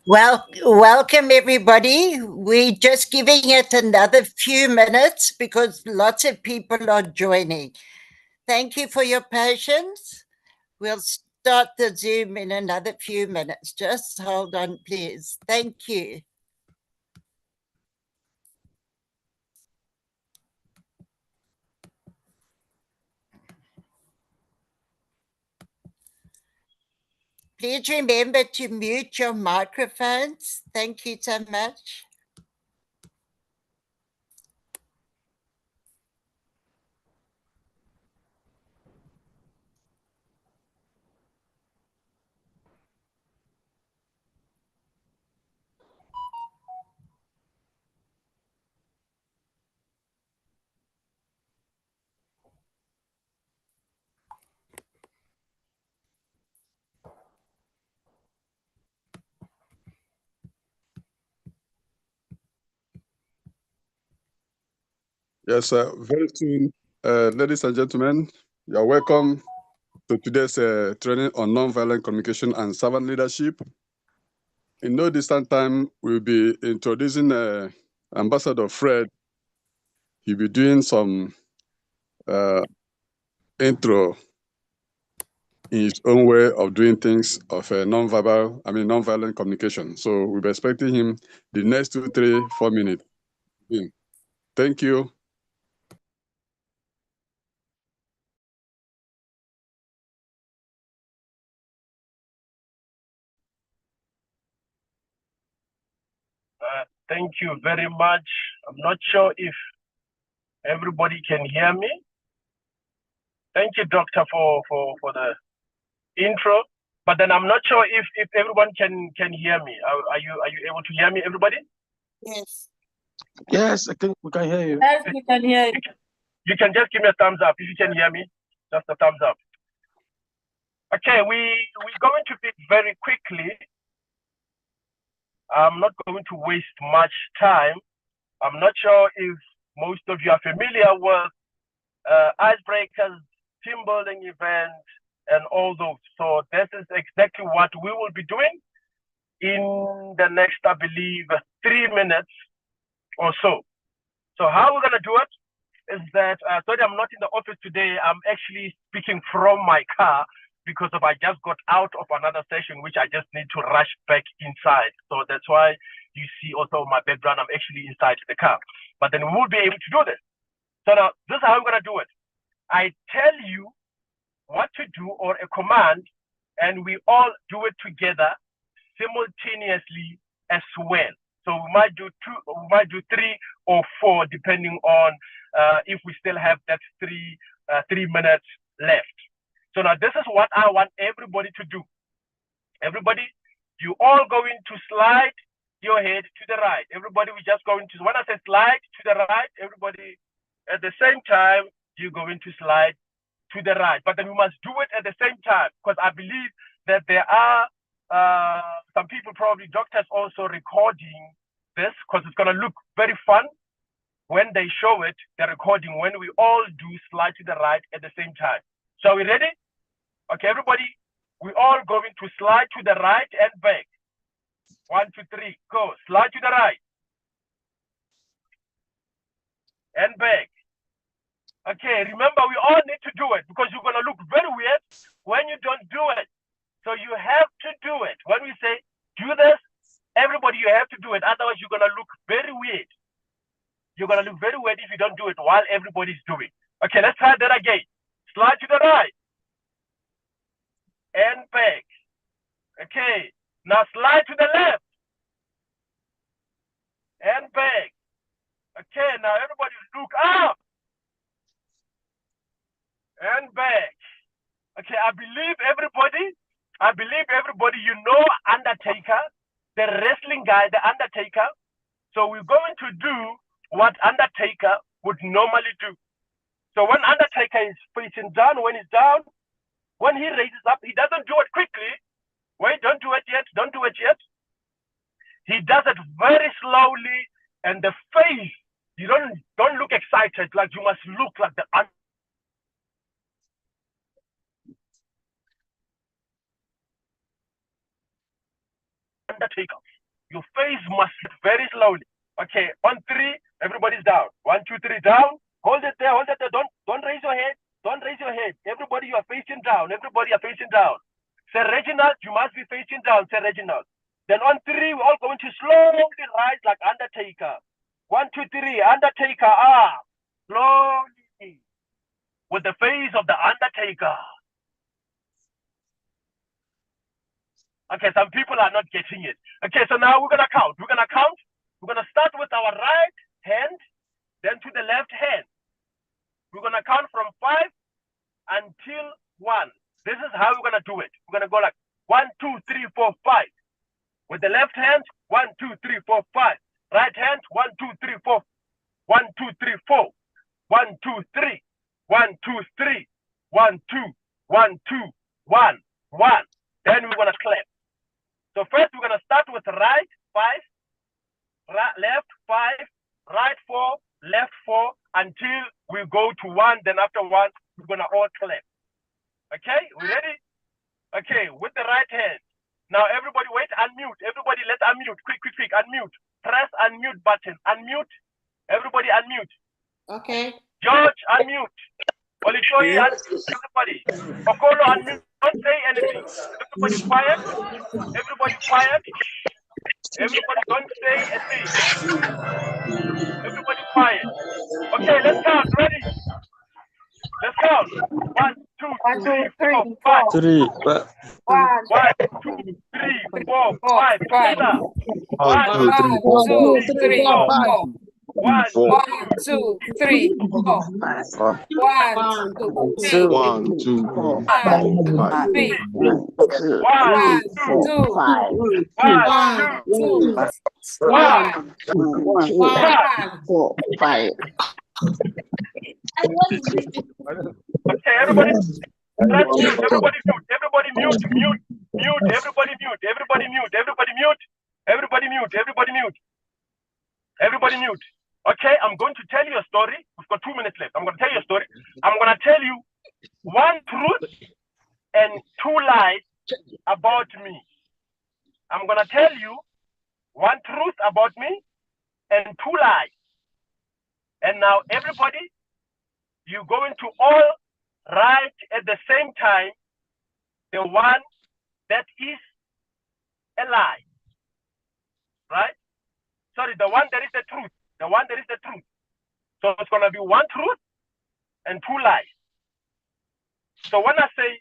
Well, welcome everybody. We're just giving it another few minutes because lots of people are joining. Thank you for your patience. We'll start the Zoom in another few minutes. Just hold on, please. Thank you. Please remember to mute your microphones. Thank you so much. Yes, very soon, ladies and gentlemen, you are welcome to today's training on nonviolent communication and servant leadership. In no distant time, we'll be introducing Ambassador Fred. He'll be doing some intro in his own way of doing things of nonviolent communication. So we'll be expecting him the next 2, 3, 4 minutes. Thank you. Thank you very much. I'm not sure if everybody can hear me. Thank you, Doctor, for the intro. But then I'm not sure if everyone can hear me. Are you able to hear me, everybody? Yes. Yes, we can hear you. Yes, we can hear you. You can just give me a thumbs up if you can hear me. Just a thumbs up. Okay, we're going to be very quickly. I'm not going to waste much time. I'm not sure if most of you are familiar with icebreakers, team building events, and all those. So this is exactly what we will be doing in the next, I believe, 3 minutes or so. So how we're going to do it is that, sorry, I'm not in the office today. I'm actually speaking from my car because I just got out of another session, which I just need to rush back inside. So that's why you see also my background, I'm actually inside the car. But then we will be able to do this. So now, this is how we're going to do it. I tell you what to do or a command, and we all do it together simultaneously as well. So we might do 2, we might do 3 or 4, depending on if we still have that 3 minutes left. So now this is what I want everybody to do. Everybody, you all going to slide your head to the right. Everybody, we just going to, when I say slide to the right, everybody at the same time, you're going to slide to the right. But then we must do it at the same time, because I believe that there are some people, probably doctors, also recording this, because it's going to look very fun when they show it, the recording, when we all do slide to the right at the same time. So are we ready? Okay, everybody, we all going to slide to the right and back. 1, 2, 3, go. Slide to the right and back. Okay, remember, we all need to do it, because you're going to look very weird when you don't do it. So you have to do it. When we say do this, everybody, you have to do it. Otherwise, you're going to look very weird. You're going to look very weird if you don't do it while everybody's doing. Okay, let's try that again. Slide to the right and back. Okay, now slide to the left and back. Okay, now everybody look up and back. Okay, I believe everybody, you know Undertaker, the wrestling guy, the Undertaker. So we're going to do what Undertaker would normally do. So when Undertaker is facing down, when he's down, when he raises up, he doesn't do it quickly. Wait, don't do it yet. Don't do it yet. He does it very slowly, and the face, you don't look excited. Like, you must look like the Undertaker. your face must sit very slowly. Okay, on 3, everybody's down. 1, 2, 3, down. Hold it there, hold it there. Don't raise your head. Don't raise your head. Everybody, you are facing down. Everybody are facing down. Sir Reginald, you must be facing down, Sir Reginald. Then on 3, we're all going to slowly rise like Undertaker. 1, 2, 3, Undertaker, slowly, with the face of the Undertaker. Okay, some people are not getting it. Okay, so now we're gonna count. We're gonna start with our right hand, then to the left hand. We're gonna count from 5 until 1. This is how we're gonna do it. We're gonna go like 1, 2, 3, 4, 5. With the left hand, 1, 2, 3, 4, 5. Right hand, 1, 2, 3, 4. 1, 2, 3, 4. 1, 2, 3. 1, 2, 3. 1, 2. 1, 2. 1, 1. Then we're gonna clap. So first we're gonna start with right 5, left 5, right 4, left 4 until we go to 1. Then after 1, we're gonna all clap. Okay, we ready? Okay, with the right hand. Now everybody wait, unmute. Everybody let's unmute. Quick, unmute. Press unmute button. Unmute. Everybody unmute. Okay. George, unmute. Olitori, unmute. Everybody. Okolo, unmute. Don't say anything. Everybody quiet. Everybody quiet. Everybody don't say a thing. Everybody quiet. Okay, let's count. Ready? Let's count. 1, 2, 3, 4, 5. 3. 1, 2, 3, 4, 5. Together. 1, 2, 3, 4. 1, 2, 3, 4. 1, 2, 3, 1, 2, 5, 3, 1, 2, 5, 1, 2, 1, 5. Okay, everybody. Let's mute. Everybody mute. Everybody mute. Mute. Mute. Everybody mute. Everybody mute. Everybody mute. Everybody mute. Everybody mute. Everybody mute. Okay, I'm going to tell you a story. We've got 2 minutes left. I'm going to tell you a story. I'm going to tell you 1 truth and 2 lies about me. I'm going to tell you 1 truth about me and 2 lies. And now everybody, you're going to all write at the same time the one that is a lie. Right? Sorry, the one that is the truth. The one that is the truth. So it's going to be 1 truth and 2 lies. So when I say,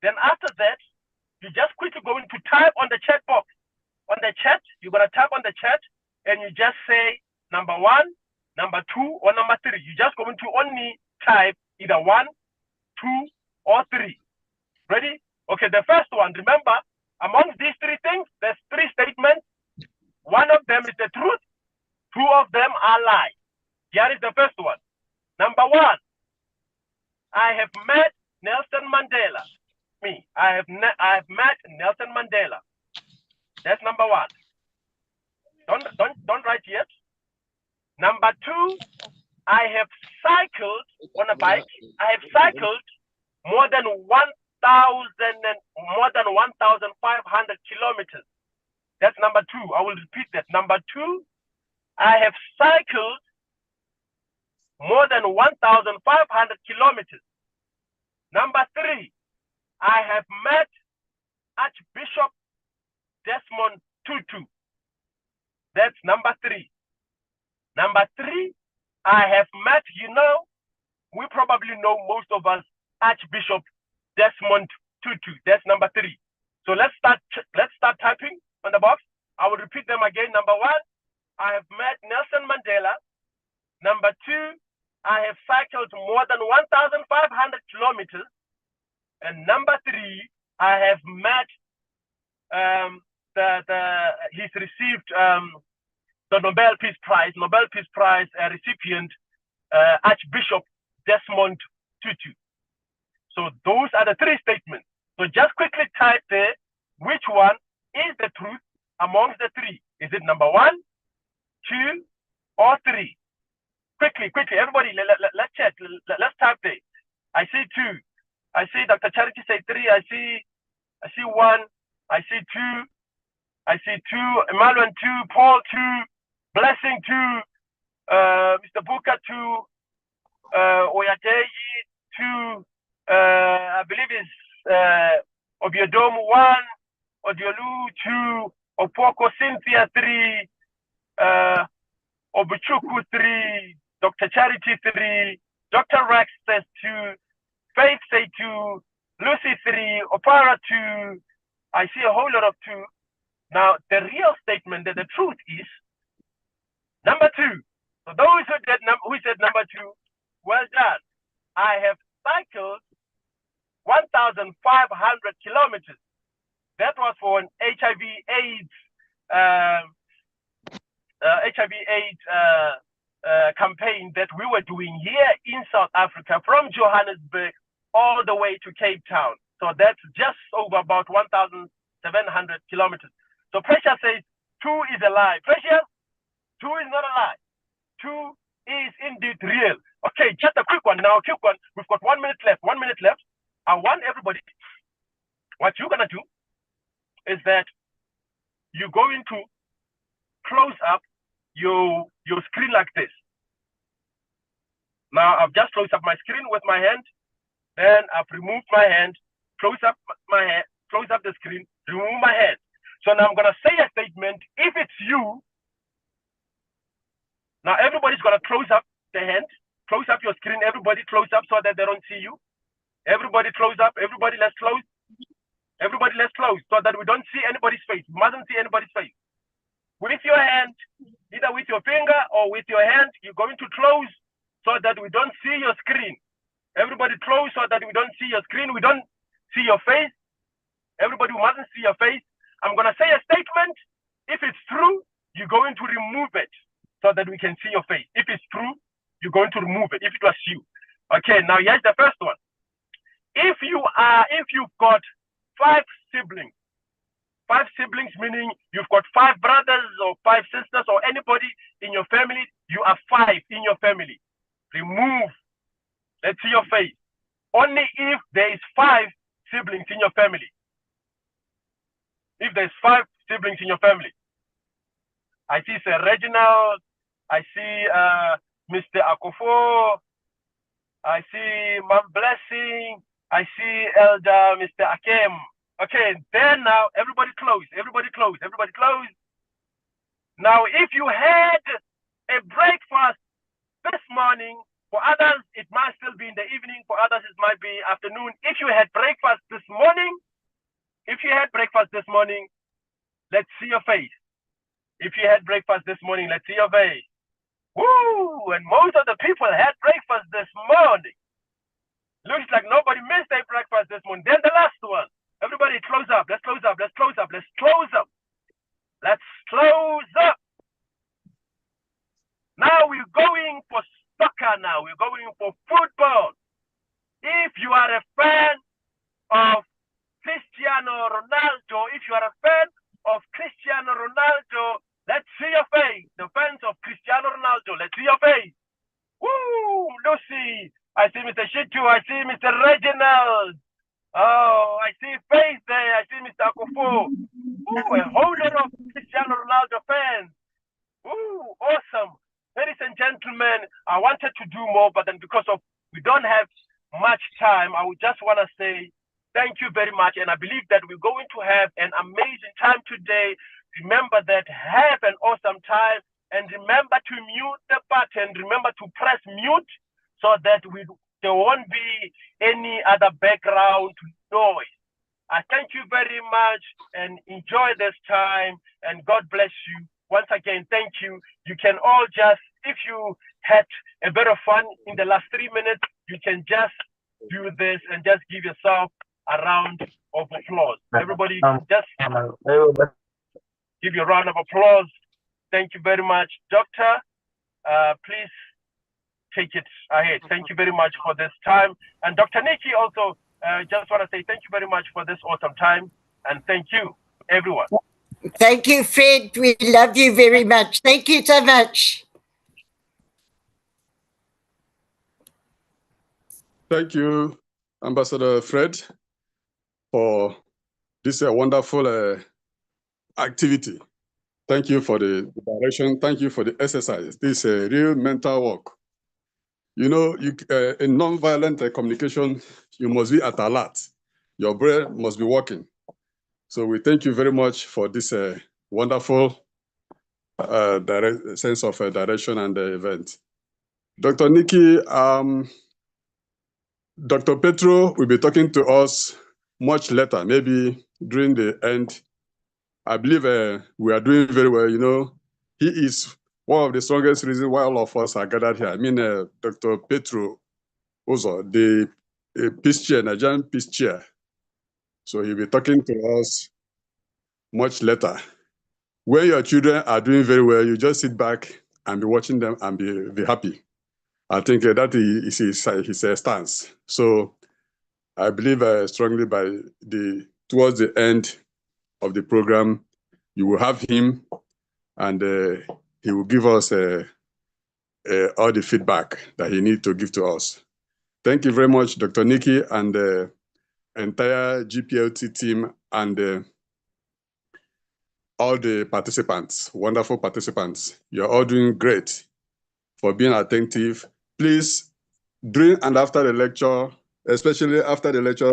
then after that, you just quickly going to type on the chat box. On the chat, you're going to type on the chat and you just say number 1, number 2, or number 3. You're just going to only type either 1, 2, or 3. Ready? Okay, the first one, remember, among these 3 things, there's 3 statements. 1 of them is the truth. 2 of them are lies. Here is the first one. Number 1, I have met Nelson Mandela. Me, I have met Nelson Mandela. That's number 1. Don't write yet. Number 2, I have cycled on a bike. I have cycled more than 1,500 kilometers. That's number 2. I will repeat that. Number 2, I have cycled more than 1,500 kilometers. Number 3, I have met Archbishop Desmond Tutu. That's number 3. Number 3, I have met, we probably know most of us, Archbishop Desmond Tutu. That's number 3. So let's start typing on the box. I will repeat them again. Number 1, I have met Nelson Mandela. Number 2, I have cycled more than 1,500 kilometers. And number 3, I have met he's received the Nobel Peace Prize recipient, Archbishop Desmond Tutu. So those are the 3 statements. So just quickly type there which one is the truth amongst the 3. Is it number 1, 2, or 3? Quickly, everybody, let's check. Let's type there. I see 2. I see Dr. Charity say 3. I see 1. I see 2. I see 2, Emmanuel 2, Paul 2, Blessing 2, Mr. Booker 2, Oyadeyi 2, I believe it's Obiodom 1, Odiolu 2, Opoko Cynthia 3, Obuchuku 3, Dr. Charity 3, Dr. Rex says 2, Faith say 2, Lucy 3, Opara 2. I see a whole lot of 2. Now, the real statement that the truth is number 2. So those who said number 2, well done. I have cycled 1,500 kilometers. That was for an HIV/AIDS campaign that we were doing here in South Africa from Johannesburg all the way to Cape Town. So that's just over about 1,700 kilometers. So Precious says 2 is a lie. Precious, 2 is not a lie. 2 is indeed real. Okay, just a quick one now, quick one. We've got 1 minute left. 1 minute left. I want everybody, what you're gonna do is that you're going to close up your screen like this. Now I've just closed up my screen with my hand, then I've removed my hand, close up my hand, close up the screen, remove my hand. So now I'm gonna say a statement. If it's you, now everybody's gonna close up the hand, close up your screen, everybody close up so that they don't see you. Everybody close up, everybody let's close. Everybody let's close so that we don't see anybody's face. We mustn't see anybody's face. With your hand, either with your finger or with your hand, you're going to close so that we don't see your screen. Everybody close so that we don't see your screen. We don't see your face. Everybody mustn't see your face. I'm gonna say a statement. If it's true, you're going to remove it so that we can see your face. If it's true, you're going to remove it. If it was you. Okay, now here's the first one. If you've got 5 siblings, 5 siblings meaning you've got 5 brothers or 5 sisters or anybody in your family, you are 5 in your family. Remove. Let's see your face. Only if there is 5 siblings in your family. If there's 5 siblings in your family. I see Sir Reginald. I see Mr. Akofo. I see Mom Blessing. I see Elder Mr. Akem. Okay, then now everybody close. Everybody close. Everybody close. Now, if you had a breakfast this morning, for others it might still be in the evening. For others it might be afternoon. If you had breakfast this morning, let's see your face. If you had breakfast this morning, let's see your face. Woo! And most of the people had breakfast this morning. Looks like nobody missed their breakfast this morning. Then the last one. Everybody close up. Let's close up. Let's close up. Let's close up. Let's close up. Now we're going for soccer now. We're going for football. If you are a fan of Cristiano Ronaldo, let's see your face. The fans of Cristiano Ronaldo, let's see your face. Woo! Lucy. I see Mr. Shitu. I see Mr. Reginald. Oh, I see face there. I see Mr. Akofo. Ooh, a whole lot of Cristiano Ronaldo fans. Ooh, awesome. Ladies and gentlemen, I wanted to do more, but then because of we don't have much time, I would just want to say thank you very much. And I believe that we're going to have an amazing time today. Remember that, have an awesome time. And remember to mute the button. Remember to press mute so that there won't be any other background noise. I thank you very much and enjoy this time. And God bless you. Once again, thank you. You can all just, if you had a bit of fun in the last 3 minutes, you can just do this and just give yourself a round of applause. Everybody just give you a round of applause. Thank you very much. Doctor, please take it ahead. Thank you very much for this time. And Dr. Nikki also, just want to say thank you very much for this awesome time. And thank you, everyone. Thank you, Fred. We love you very much. Thank you so much. Thank you, Ambassador Fred, for this wonderful activity. Thank you for the direction. Thank you for the exercise. This is a real mental work. You know, in nonviolent communication, you must be at alert. Your brain must be working. So we thank you very much for this wonderful sense of direction and the event. Dr. Nikki, Dr. Petro will be talking to us much later, maybe during the end. I believe we are doing very well. You know, he is one of the strongest reasons why all of us are gathered here. I mean, Dr. Petro Uzo, the peace chair, Nigerian peace chair. So he'll be talking to us much later. When your children are doing very well, you just sit back and be watching them and be happy. I think that is his stance. So I believe strongly towards the end of the program, you will have him and he will give us all the feedback that he needs to give to us. Thank you very much, Dr. Nikki and the entire GPLT team and all the participants, wonderful participants. You're all doing great for being attentive. Please, during and after the lecture, especially after the lecture,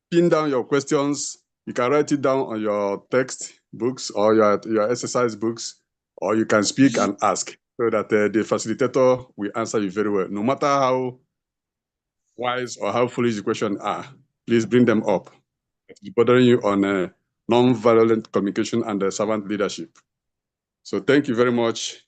pin down your questions. You can write it down on your text books or your exercise books, or you can speak and ask so that the facilitator will answer you very well. No matter how wise or how foolish the questions are, please bring them up. It's bothering you on non-violent communication and servant leadership. So thank you very much.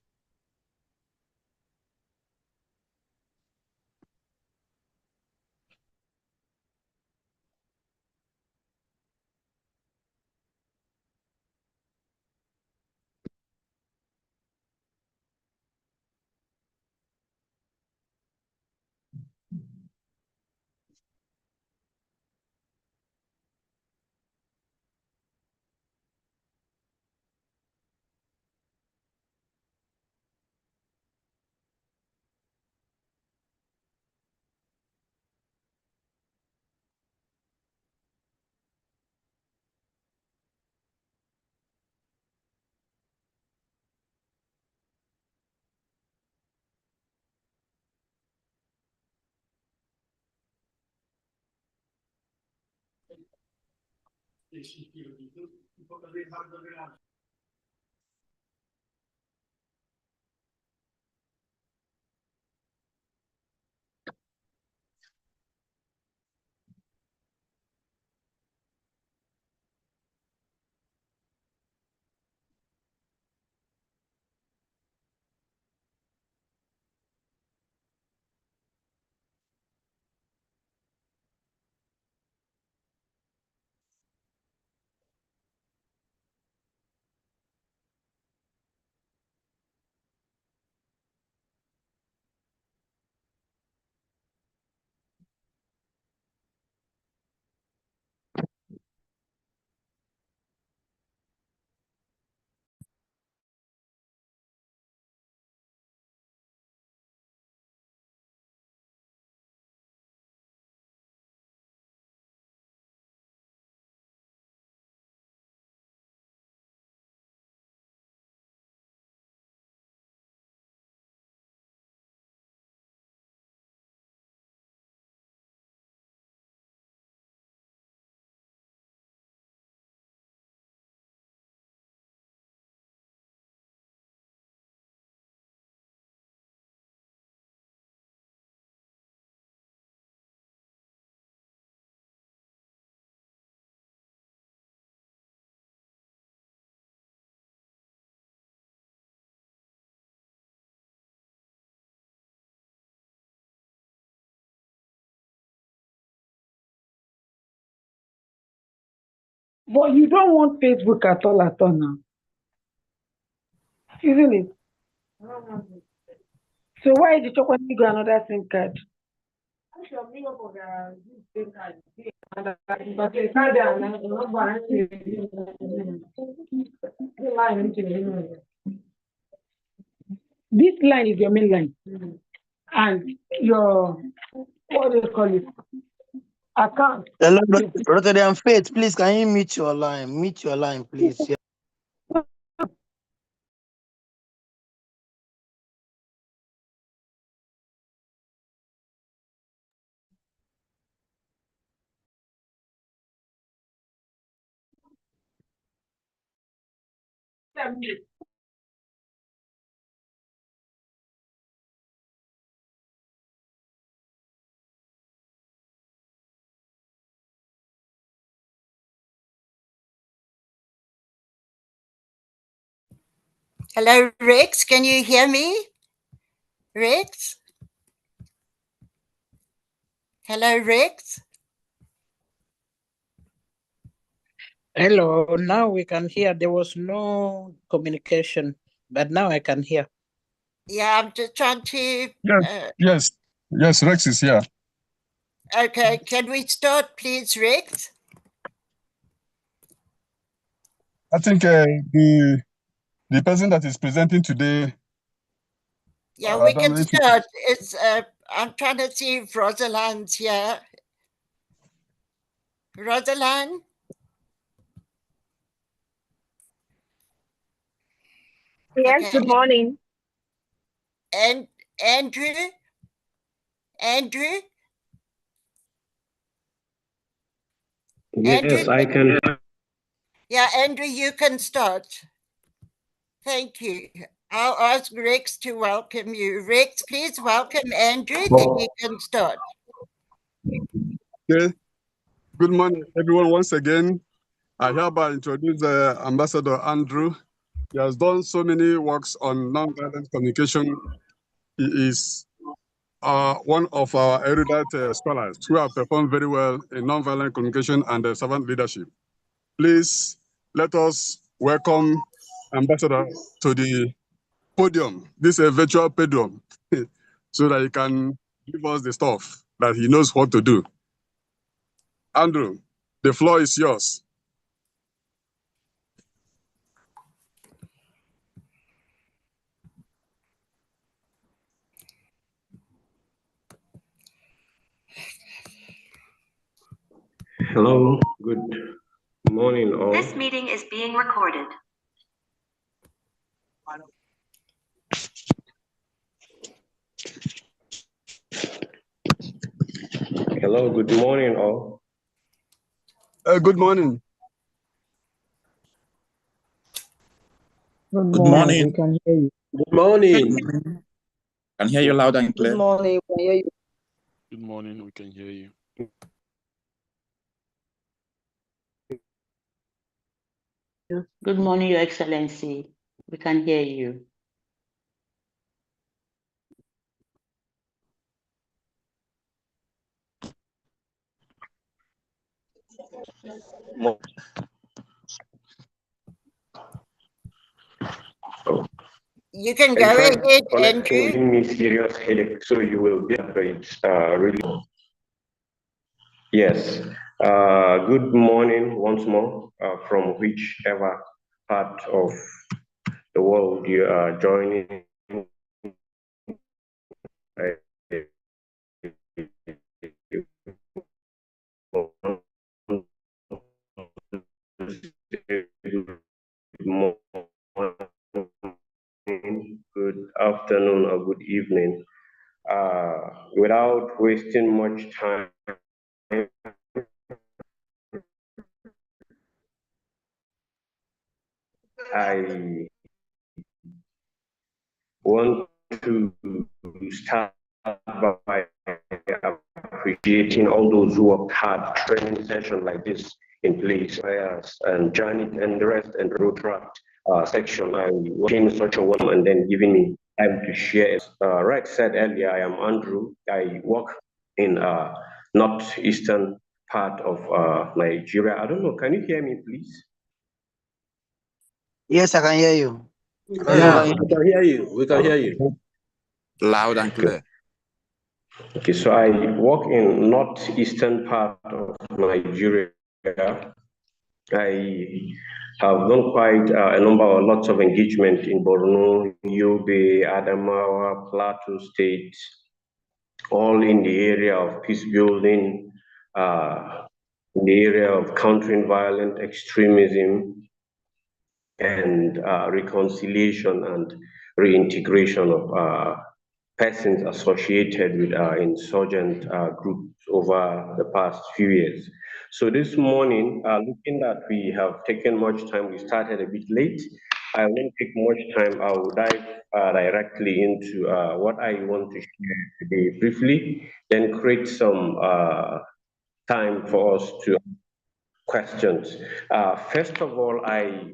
But you don't want Facebook at all now. Isn't it? So why did you want to go another SIM card? This line is your main line. And your, what do you call it? Account. Hello, Rotterdam Faith, please, can you mute your line? Mute your line, please. Yeah. Hello, Rex. Can you hear me? Rex? Hello, Rex. Hello, now we can hear. There was no communication, but now I can hear. Yeah, I'm just trying to. Yes, Rex is here. Okay, can we start, please, Rex? I think the person that is presenting today. Yeah, we can start. It's I'm trying to see if Rosalind's here. Rosalind? Yes, Okay. good morning. And Andrew? Yes, I can. Yeah, Andrew, you can start. Thank you. I'll ask Rex to welcome you. Rex, please welcome Andrew, then you can start. Okay. Good morning, everyone. Once again, I hereby introduce Ambassador Andrew. He has done so many works on nonviolent communication. He is one of our erudite scholars who have performed very well in nonviolent communication and servant leadership. Please let us welcome Ambassador to the podium. This is a virtual podium, so that he can give us the stuff that he knows what to do. Andrew, the floor is yours. Hello, good morning all. This meeting is being recorded. Hello, good morning all. Good morning. Good morning. We can hear you. Good morning. Can hear you loud and clear. Good morning. We can hear you. Good morning, we can hear you. Good morning, Your Excellency. We can hear you. You can go ahead, Andrew. Giving me serious headache, so you will be really. Yes. Good morning once more from whichever part of the world you are joining. Good afternoon or good evening. Without wasting much time, I want to start by appreciating all those who worked hard training session like this in place, and Janet and the rest and Rotract section. I came such a one and then giving me time to share. Rex said earlier, I am Andrew. I work in northeastern part of Nigeria. I don't know. Can you hear me, please? Yes, I can hear you. Yeah, we can hear you. We can hear you. Loud and clear. Okay, so I work in northeastern part of Nigeria. I have done quite lots of engagement in Borno, Yobe, Adamawa, Plateau State, all in the area of peace building, in the area of countering violent extremism, and reconciliation and reintegration of persons associated with insurgent groups over the past few years. So this morning, looking that we have taken much time, we started a bit late. I won't take much time. I will dive directly into what I want to share today briefly, then create some time for us to questions. First of all, I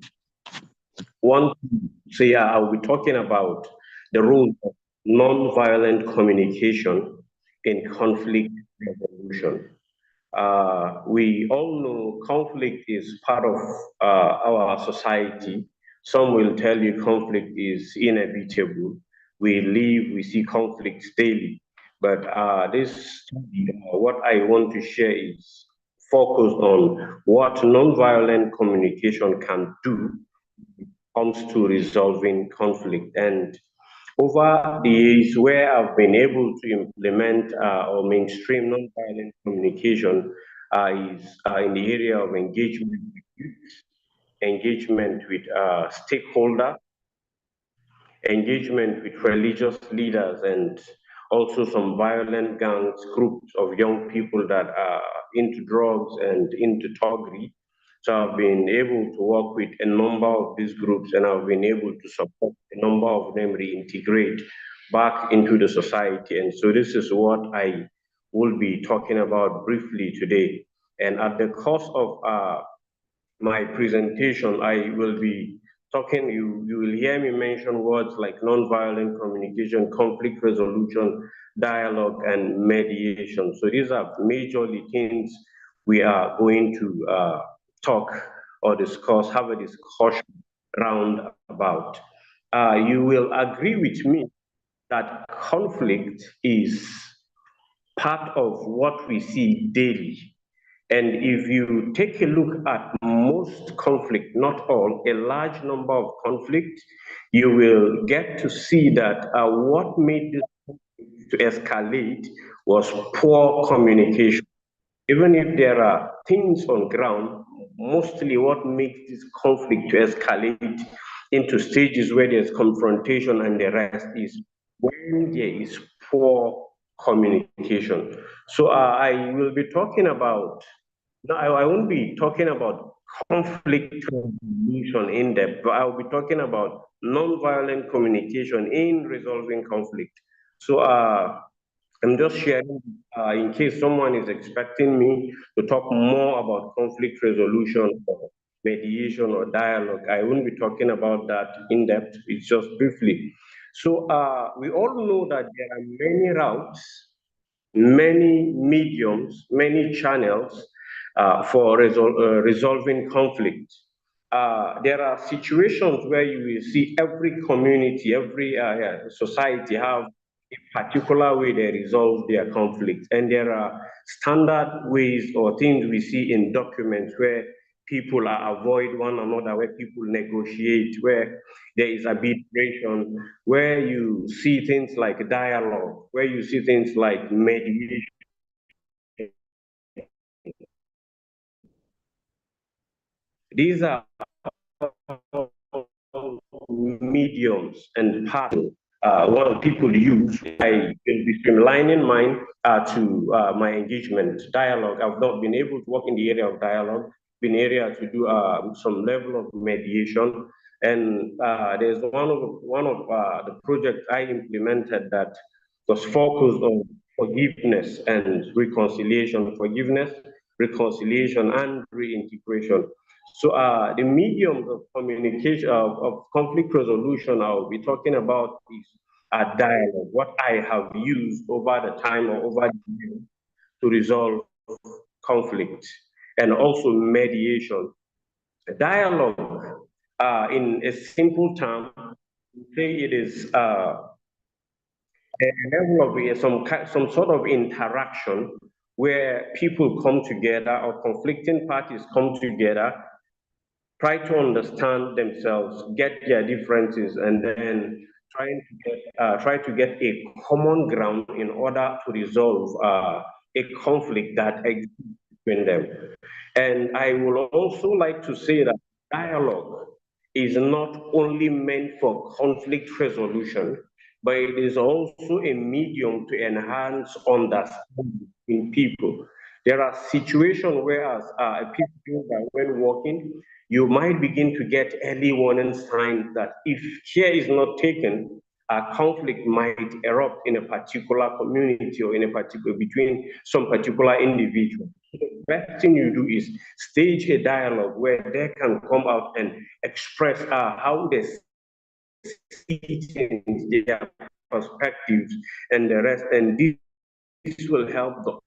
want to say I'll be talking about the role of non-violent communication in conflict resolution. We all know conflict is part of our society. Some will tell you conflict is inevitable. We live, we see conflicts daily. But what I want to share is focused on what nonviolent communication can do when it comes to resolving conflict. And over the years where I've been able to implement or mainstream nonviolent communication is in the area of engagement with youth, engagement with stakeholders, engagement with religious leaders, and also some violent gangs, groups of young people that are into drugs and into thuggery. So I've been able to work with a number of these groups, and I've been able to support a number of them reintegrate back into the society. And so this is what I will be talking about briefly today. And at the course of my presentation, I will be talking, you will hear me mention words like nonviolent communication, conflict resolution, dialogue, and mediation. So these are majorly things we are going to talk or discuss, have a discussion round about. You will agree with me that conflict is part of what we see daily. And if you take a look at most conflict, not all, a large number of conflict, you will get to see that what made this conflict to escalate was poor communication. Even if there are things on ground, mostly what makes this conflict to escalate into stages where there's confrontation and the rest is when there is poor communication. So I will be talking about, no, I won't be talking about conflict resolution in depth, but I'll be talking about non-violent communication in resolving conflict. So I'm just sharing in case someone is expecting me to talk more about conflict resolution or mediation or dialogue. I won't be talking about that in depth, it's just briefly. So we all know that there are many routes, many mediums, many channels for resolving conflict. There are situations where you will see every community, every society have a particular way they resolve their conflict. And there are standard ways or things we see in documents where people avoid one another, where people negotiate, where there is arbitration, where you see things like dialogue, where you see things like mediation. These are mediums and patterns what people use. I will be streamlining mine to my engagement dialogue. I've not been able to work in the area of dialogue, been area to do some level of mediation. And there's one of the projects I implemented that was focused on forgiveness and reconciliation, forgiveness, reconciliation, and reintegration. So the mediums of communication, of conflict resolution I'll be talking about is dialogue, what I have used over the time or over the years to resolve conflict, and also mediation. Dialogue, in a simple term, say it is a level of some sort of interaction where people come together or conflicting parties come together, try to understand themselves, get their differences, and then try to get a common ground in order to resolve a conflict that exists between them. And I will also like to say that dialogue is not only meant for conflict resolution, but it is also a medium to enhance understanding in people. There are situations where people feel that when working, you might begin to get early warning signs that if care is not taken, a conflict might erupt in a particular community or in a particular between some particular individual. The best thing you do is stage a dialogue where they can come out and express how they see things, their perspectives, and the rest. And this will help the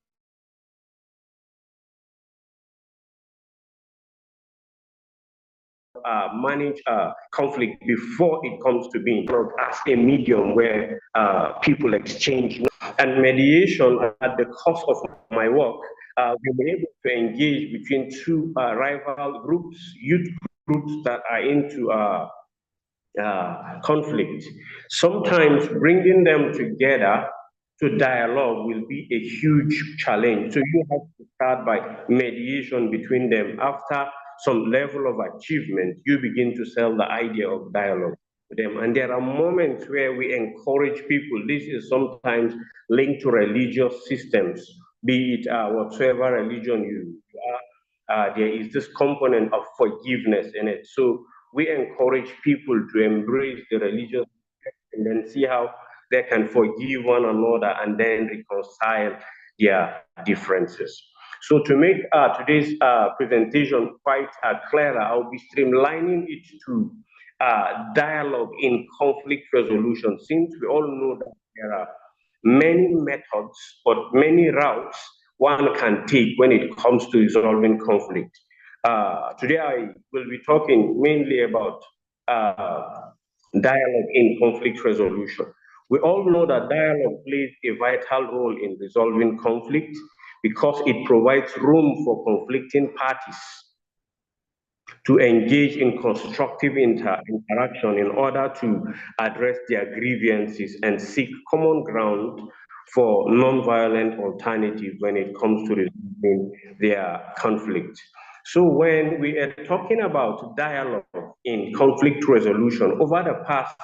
manage conflict before it comes to being as a medium where people exchange. And mediation, at the cost of my work, we were able to engage between two rival groups, youth groups that are into conflict. Sometimes bringing them together to dialogue will be a huge challenge. So you have to start by mediation between them. After some level of achievement, you begin to sell the idea of dialogue to them. And there are moments where we encourage people. This is sometimes linked to religious systems, be it whatsoever religion you are. There is this component of forgiveness in it. So we encourage people to embrace the religious and then see how they can forgive one another and then reconcile their differences. So to make today's presentation quite clearer, I'll be streamlining it to dialogue in conflict resolution, since we all know that there are many methods or many routes one can take when it comes to resolving conflict. Today I will be talking mainly about dialogue in conflict resolution. We all know that dialogue plays a vital role in resolving conflict because it provides room for conflicting parties to engage in constructive interaction in order to address their grievances and seek common ground for non-violent alternatives when it comes to resolving their conflict. So when we are talking about dialogue in conflict resolution, over the past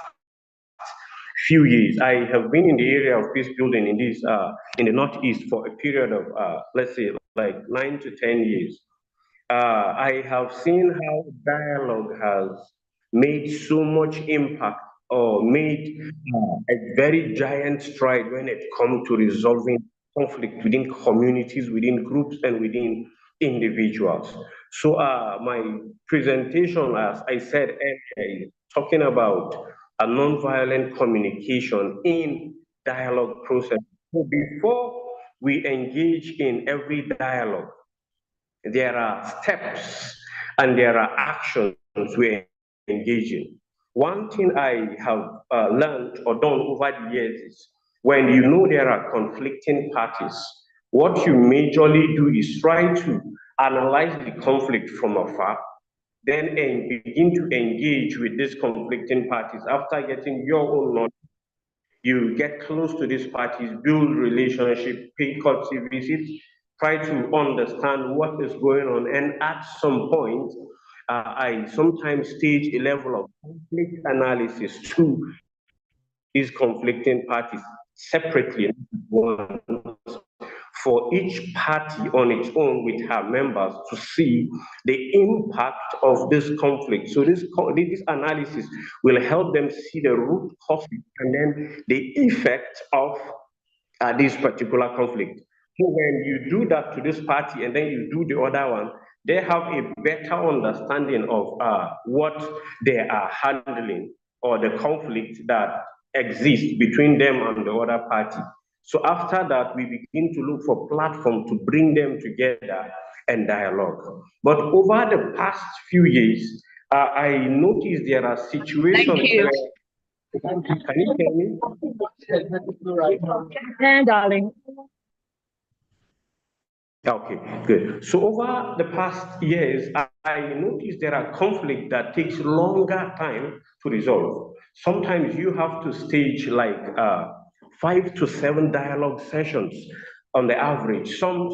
few years, I have been in the area of peace building in this in the Northeast for a period of let's say like 9 to 10 years. I have seen how dialogue has made so much impact or made a very giant stride when it comes to resolving conflict within communities, within groups, and within individuals. So my presentation, as I said earlier, is talking about a nonviolent communication in dialogue process. So before we engage in every dialogue, there are steps and there are actions we engage in. One thing I have learned or done over the years is when you know there are conflicting parties, what you majorly do is try to analyze the conflict from afar, then begin to engage with these conflicting parties. After getting your own knowledge, you get close to these parties, build relationship, pay courtesy visits, try to understand what is going on, and at some point, I sometimes stage a level of conflict analysis to these conflicting parties separately, for each party on its own with her members to see the impact of this conflict. So this analysis will help them see the root cause and then the effect of this particular conflict. So when you do that to this party and then you do the other one, they have a better understanding of what they are handling or the conflict that exists between them and the other party. So after that, we begin to look for platforms to bring them together and dialogue. But over the past few years, I noticed there are situations where. Can you hear me? And darling. Okay, good. So over the past years, I noticed there are conflicts that takes longer time to resolve. Sometimes you have to stage like 5 to 7 dialogue sessions on the average. Some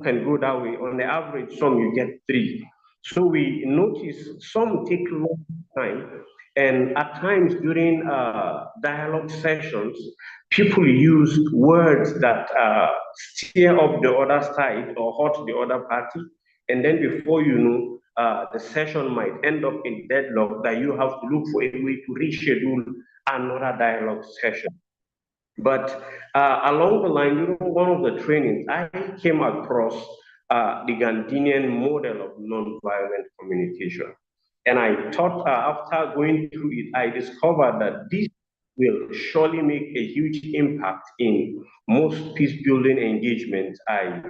can go that way. On the average, some you get 3. So we notice some take long time, and at times during dialogue sessions, people use words that stir up the other side or hurt the other party, and then before you know, the session might end up in deadlock, that you have to look for a way to reschedule another dialogue session. But along the line, during one of the trainings, I came across the Gandinian model of nonviolent communication. And I thought after going through it, I discovered that this will surely make a huge impact in most peace building engagements I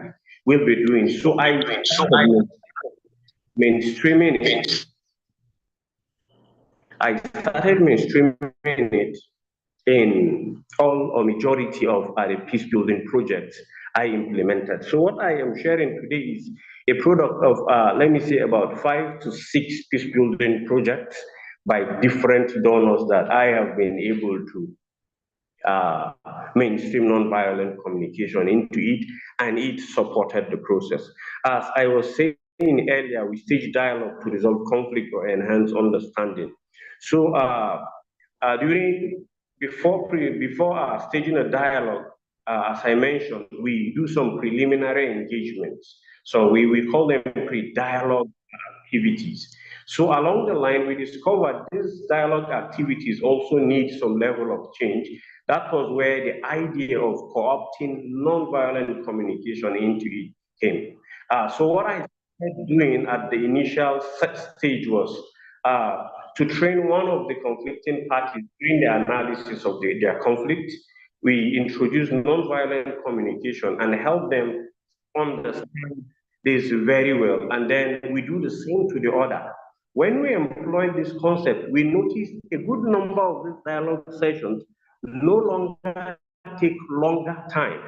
will be doing. So I started mainstreaming it. I started mainstreaming it in all or majority of the peace building projects I implemented. So what I am sharing today is a product of, let me say, about 5 to 6 peace building projects by different donors that I have been able to mainstream nonviolent communication into it, and it supported the process. As I was saying earlier, we stage dialogue to resolve conflict or enhance understanding. So before staging a dialogue, as I mentioned, we do some preliminary engagements. So we call them pre-dialogue activities. So along the line, we discovered these dialogue activities also need some level of change. That was where the idea of co-opting nonviolent communication into it came. So what I started doing at the initial stage was to train one of the conflicting parties during the analysis of their conflict. We introduce nonviolent communication and help them understand this very well. And then we do the same to the other. When we employ this concept, we notice a good number of these dialogue sessions no longer take longer time,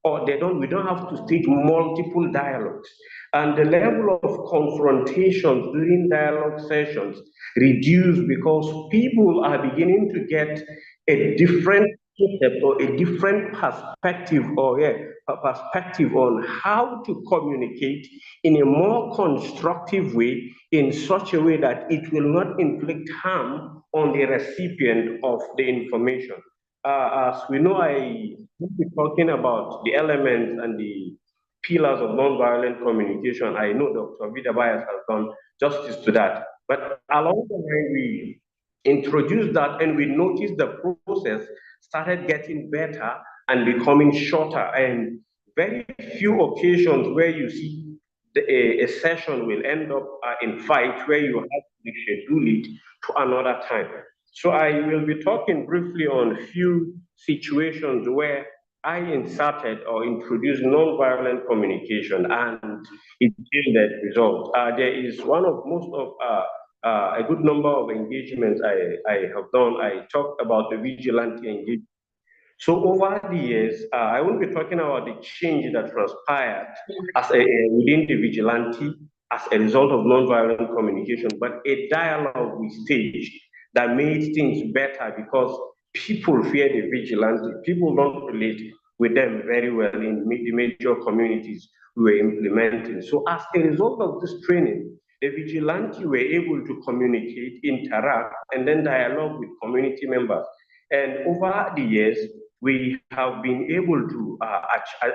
or we don't have to stage multiple dialogues. And the level of confrontations during dialogue sessions reduce because people are beginning to get a different concept or a different perspective perspective on how to communicate in a more constructive way, in such a way that it will not inflict harm on the recipient of the information. As we know, I will be talking about the elements and the pillars of nonviolent communication. I know Dr. Vida Bias has done justice to that. But along the way, we introduced that and we noticed the process started getting better and becoming shorter, and very few occasions where you see a session will end up in fight where you have to schedule it to another time. So I will be talking briefly on a few situations where I inserted or introduced nonviolent communication and it yielded results. There is one of most of a good number of engagements I have done. I talked about the vigilante engagement. So over the years, I won't be talking about the change that transpired within the vigilante as a result of nonviolent communication, but a dialogue we staged that made things better because people fear the vigilante. People don't relate with them very well in the major communities we were implementing. So as a result of this training, the vigilante were able to communicate, interact, and then dialogue with community members. And over the years, we have been able to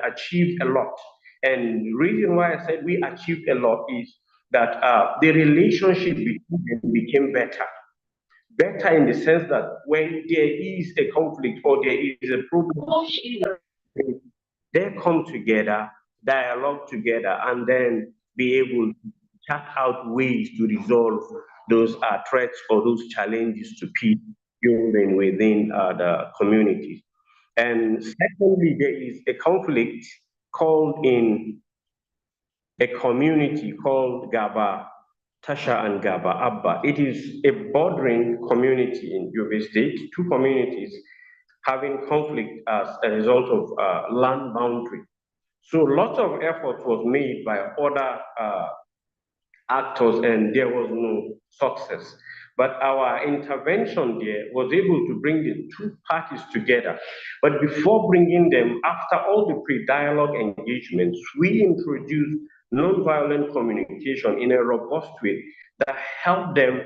achieve a lot. And the reason why I said we achieved a lot is that the relationship between them became better. Better in the sense that when there is a conflict or there is a problem, they come together, dialogue together, and then be able to chart out ways to resolve those threats or those challenges to peace building within the communities. And secondly, there is a conflict called in a community called Gaba, Tasha and Gaba Abba. It is a bordering community in Yobe State, two communities having conflict as a result of land boundary. So lots of effort was made by other actors and there was no success. But our intervention there was able to bring the two parties together. But before bringing them, after all the pre-dialogue engagements, we introduced nonviolent communication in a robust way that helped them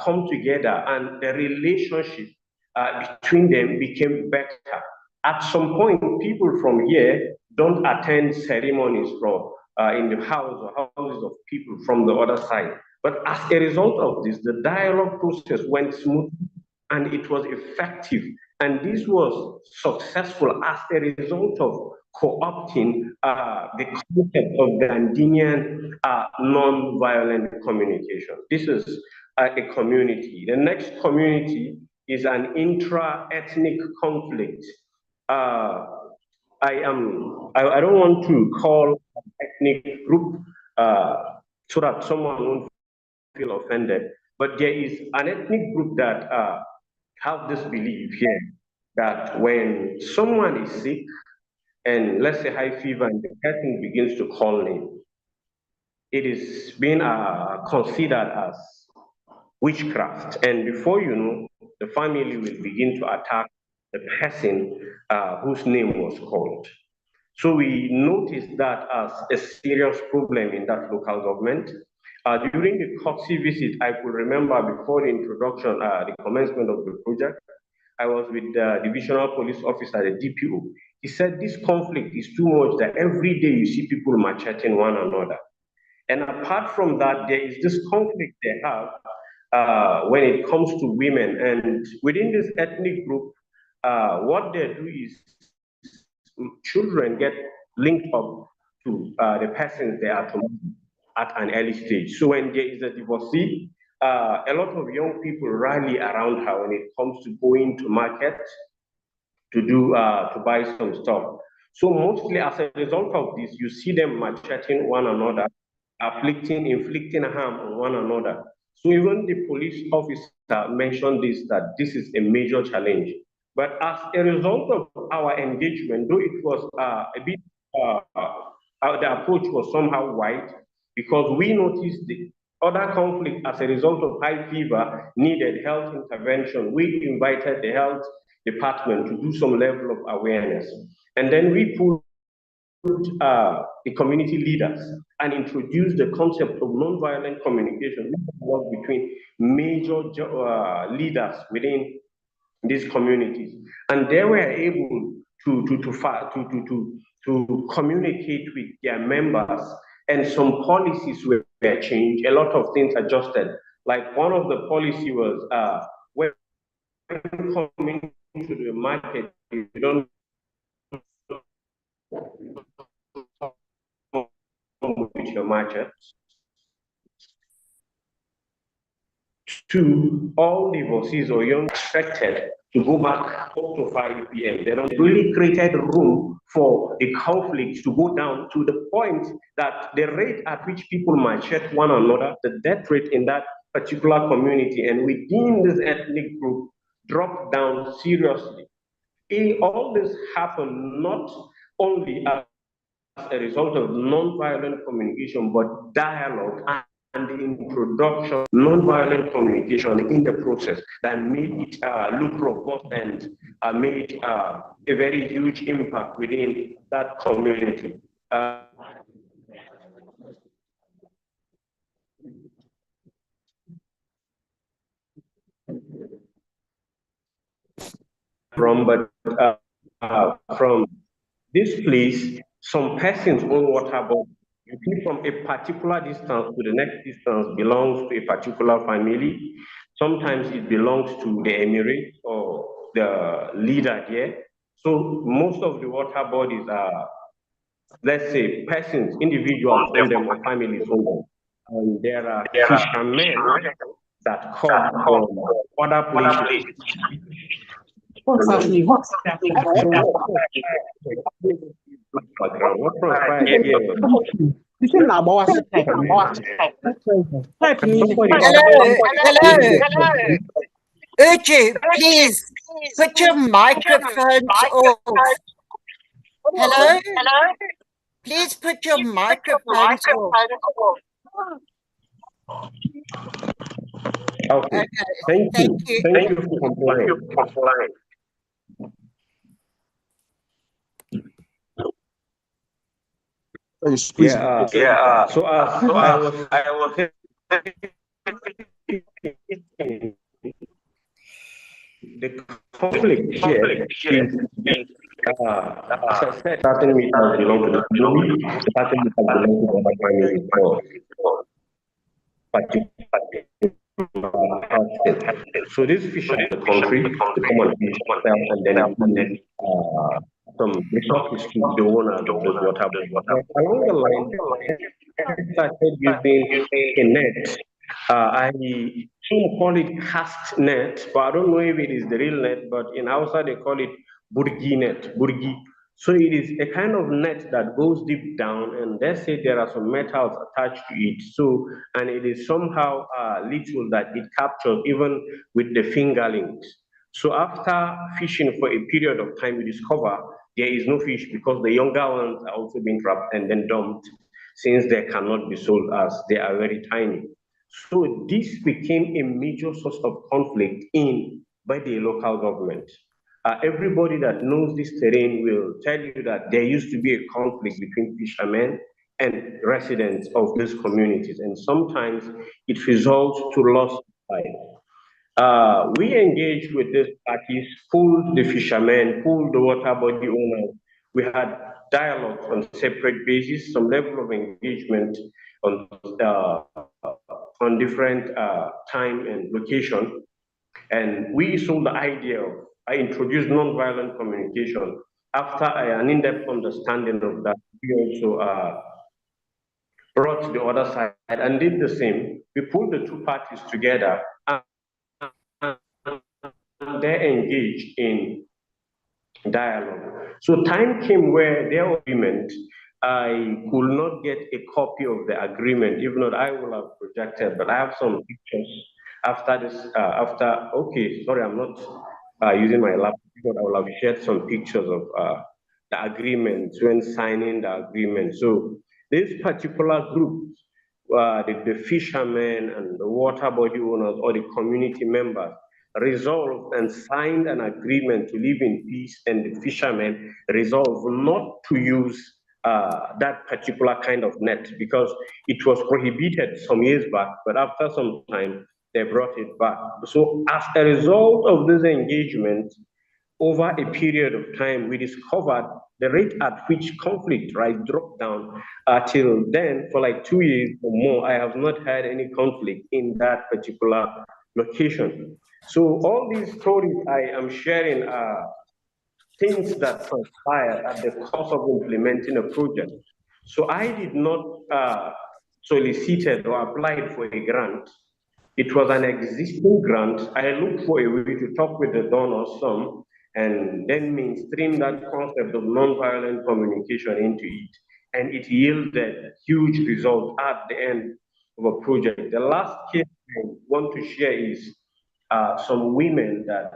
come together, and the relationship between them became better. At some point, people from here don't attend ceremonies in the house or houses of people from the other side. But as a result of this, the dialogue process went smooth and it was effective. And this was successful as a result of co-opting the concept of Gandhian non-violent communication. This is a community. The next community is an intra-ethnic conflict. I don't want to call an ethnic group so that someone won't feel offended, but there is an ethnic group that have this belief here that when someone is sick and let's say high fever and the person begins to call name, it is being considered as witchcraft. And before you know, the family will begin to attack the person whose name was called. So we noticed that as a serious problem in that local government. During the courtesy visit, I could remember before the introduction, the commencement of the project, I was with the divisional police officer, the DPO. He said this conflict is too much that every day you see people macheting one another. And apart from that, there is this conflict they have when it comes to women. And within this ethnic group, what they do is children get linked up to the persons they are to at an early stage. So when there is a divorcee, a lot of young people rally around her when it comes to going to market to do to buy some stuff. So mostly as a result of this, you see them macheting one another, inflicting harm on one another. So even the police officer mentioned this, that this is a major challenge. But as a result of our engagement, though it was a bit, the approach was somehow wide, because we noticed the other conflict as a result of high fever needed health intervention. We invited the health department to do some level of awareness. And then we pulled the community leaders and introduced the concept of nonviolent communication, which was between major leaders within these communities. And they were able to communicate with their members, and some policies were changed. A lot of things adjusted. Like one of the policy was when coming to the market, you don't with your market. To all divorcees or young expected to go back up to 5 p.m. They don't really created room for the conflict to go down to the point that the rate at which people machete one another, the death rate in that particular community and within this ethnic group dropped down seriously. All this happened not only as a result of non-violent communication, but dialogue and the introduction, non-violent communication in the process that made it look robust and made a very huge impact within that community. From this place, some persons own water bodies. You see, from a particular distance to the next distance belongs to a particular family. Sometimes it belongs to the emirate or the leader here. So most of the water bodies are, let's say, persons, individuals own them or families own them. And there are fishermen that come from other places. What's happening? What's happening? Hello. Uju, please put your microphones off. Hello? Please put your microphones off. Okay. Thank you. Thank you for complying. Yeah. So I was the conflict here is As I said, certain meters belong to the community, certain meters belong to the other family for So this fish of the country, the common fish, and then some resources to the owner of those water. Along the line, I started using a net. I some call it cast net, but I don't know if it is the real net, but in Hausa they call it burgi net, burgi. So it is a kind of net that goes deep down, and let's say there are some metals attached to it. So, and it is somehow little that it captures even with the fingerlings. So after fishing for a period of time, we discover there is no fish because the younger ones are also being trapped and then dumped, since they cannot be sold as they are very tiny. So this became a major source of conflict by the local government. Everybody that knows this terrain will tell you that there used to be a conflict between fishermen and residents of these communities, and sometimes it results to loss of life. We engaged with these parties, pulled the fishermen, pulled the water body owners. We had dialogues on separate basis, some level of engagement on different time and location. And we sold the idea of, I introduced nonviolent communication. After an in-depth understanding of that, we also brought the other side and did the same. We pulled the two parties together and they engaged in dialogue. So time came where their agreement, I could not get a copy of the agreement. If not, I will have projected, but I have some pictures after this, okay, sorry, I'm not using my laptop, but I will have shared some pictures of the agreement when signing the agreement. So this particular group, the fishermen and the water body owners or the community members, resolved and signed an agreement to live in peace, and the fishermen resolved not to use that particular kind of net because it was prohibited some years back, but after some time, they brought it back. So as a result of this engagement, over a period of time, we discovered the rate at which conflict dropped down. Till then, for like 2 years or more, I have not had any conflict in that particular location. So all these stories I am sharing are things that transpire at the course of implementing a project. So I did not solicited or applied for a grant. It was an existing grant. I looked for a way to talk with the donor some and then mainstream that concept of nonviolent communication into it. And it yielded huge results at the end of a project. The last case I want to share is some women that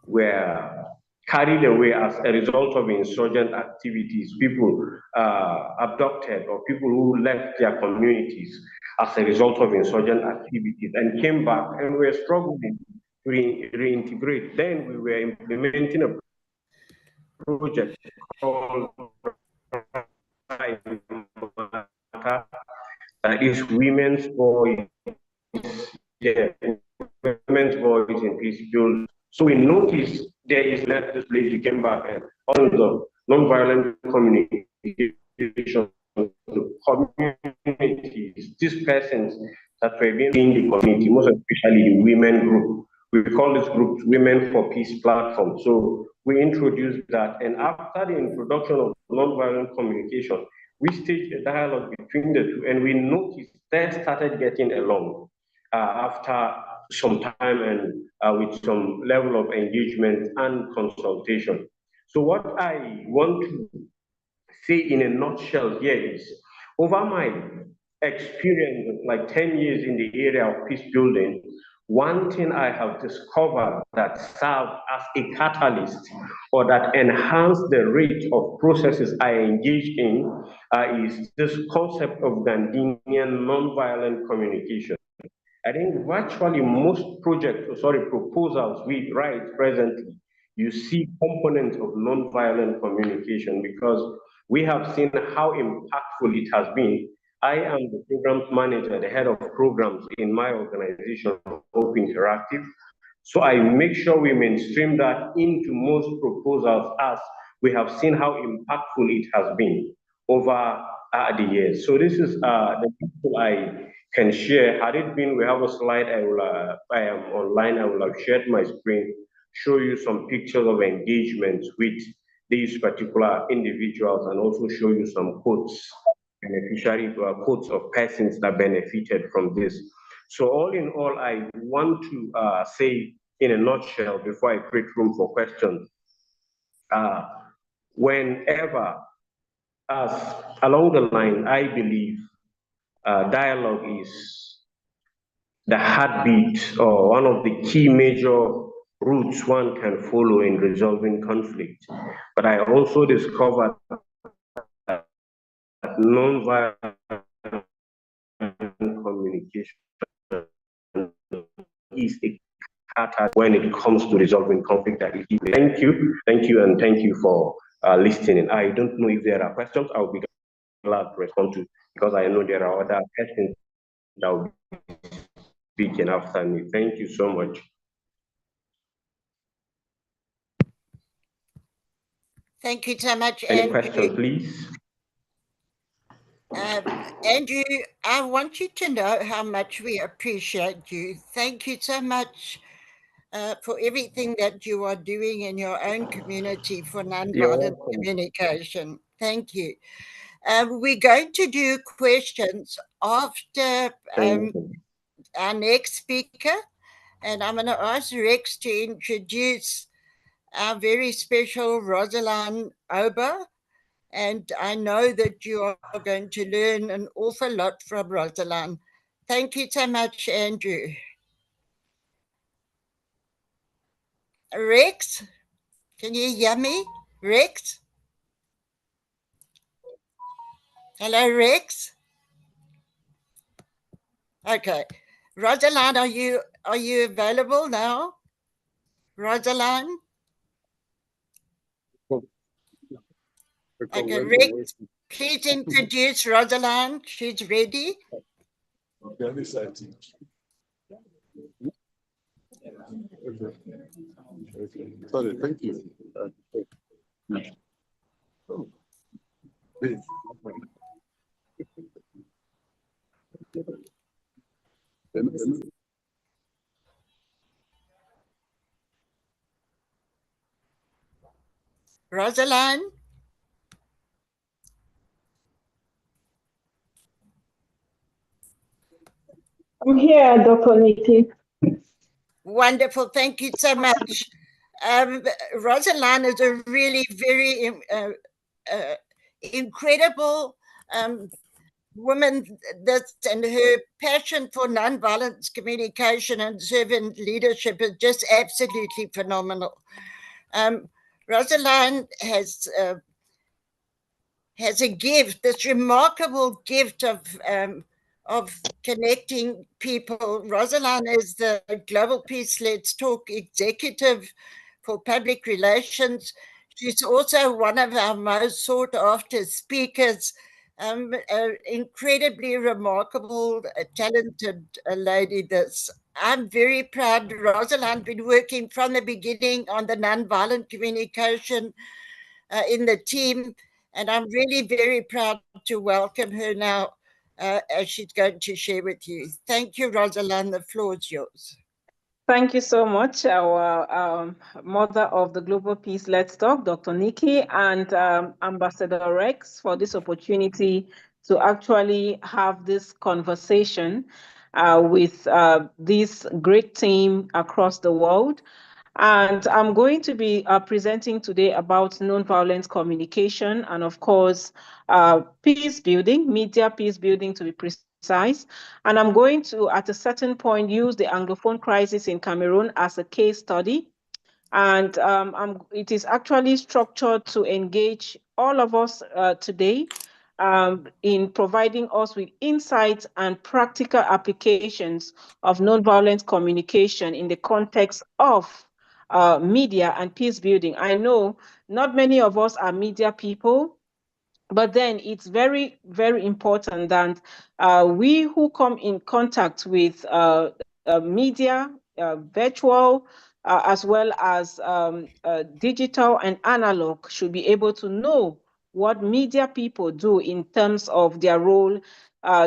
were carried away as a result of insurgent activities, people abducted or people who left their communities as a result of insurgent activities and came back and were struggling to reintegrate. Then we were implementing a project called Women's Voice, Women's Voice in Peace Building. So we noticed there is left this place, you came back and all the nonviolent communication communities, these persons that were being in the community, most especially the women group. We call this group Women for Peace Platform. So we introduced that, and after the introduction of nonviolent communication, we staged a dialogue between the two, and we noticed they started getting along after some time and with some level of engagement and consultation. So what I want to say in a nutshell here is, over my experience of like 10 years in the area of peace building, one thing I have discovered that served as a catalyst or that enhanced the rate of processes I engage in is this concept of Gandhian nonviolent communication. I think virtually most proposals we write presently, you see components of nonviolent communication because we have seen how impactful it has been. I am the programs manager, the head of programs in my organization, Hope Interactive. So I make sure we mainstream that into most proposals as we have seen how impactful it has been over the years. So this is the people I can share. Had it been, we have a slide, I am online, I will have shared my screen, show you some pictures of engagement with these particular individuals, and also show you some quotes, beneficiary quotes of persons that benefited from this. So all in all, I want to say in a nutshell, before I create room for questions, whenever, as along the line, I believe dialogue is the heartbeat or one of the key major routes one can follow in resolving conflict. But I also discovered that non-violent communication is a catalyst when it comes to resolving conflict. Thank you, and thank you for listening. I don't know if there are questions. I'll be glad to respond to, because I know there are other questions that will be speaking after me. Thank you so much. Thank you so much, Any Andrew. question, please? Andrew, I want you to know how much we appreciate you. Thank you so much for everything that you are doing in your own community for nonviolent communication. Thank you. We're going to do questions after our next speaker, and I'm going to ask Rex to introduce our very special Rosalind Ober. And I know that you are going to learn an awful lot from Rosalind. Thank you so much, Andrew. Rex, can you hear me? Rex? Hello, Rex? Okay. Rosalind, are you available now? Rosalind? Okay, Rex, please introduce Rosalind. She's ready. Sorry, thank you. Rosalind? I'm here, Dr. Nikki. Wonderful. Thank you so much. Rosalind is a really very incredible woman, and her passion for nonviolence communication and servant leadership is just absolutely phenomenal. Rosalind has a gift, this remarkable gift of connecting people. Rosalind is the Global Peace Let's Talk executive for public relations. She's also one of our most sought after speakers, incredibly remarkable, talented lady. This, I'm very proud. Rosalind been working from the beginning on the nonviolent communication in the team, and I'm really very proud to welcome her now as she's going to share with you. Thank you, Rosalind. The floor is yours. Thank you so much, our mother of the Global Peace Let's Talk, Dr. Nikki, and Ambassador Rex, for this opportunity to actually have this conversation with this great team across the world. And I'm going to be presenting today about nonviolent communication and, of course, peace building, media peace building to be precise. And I'm going to, at a certain point, use the Anglophone crisis in Cameroon as a case study. And it is actually structured to engage all of us today in providing us with insights and practical applications of nonviolent communication in the context of media and peace building. I know not many of us are media people, but then it's very, very important that we who come in contact with media, virtual, as well as digital and analog, should be able to know what media people do in terms of their role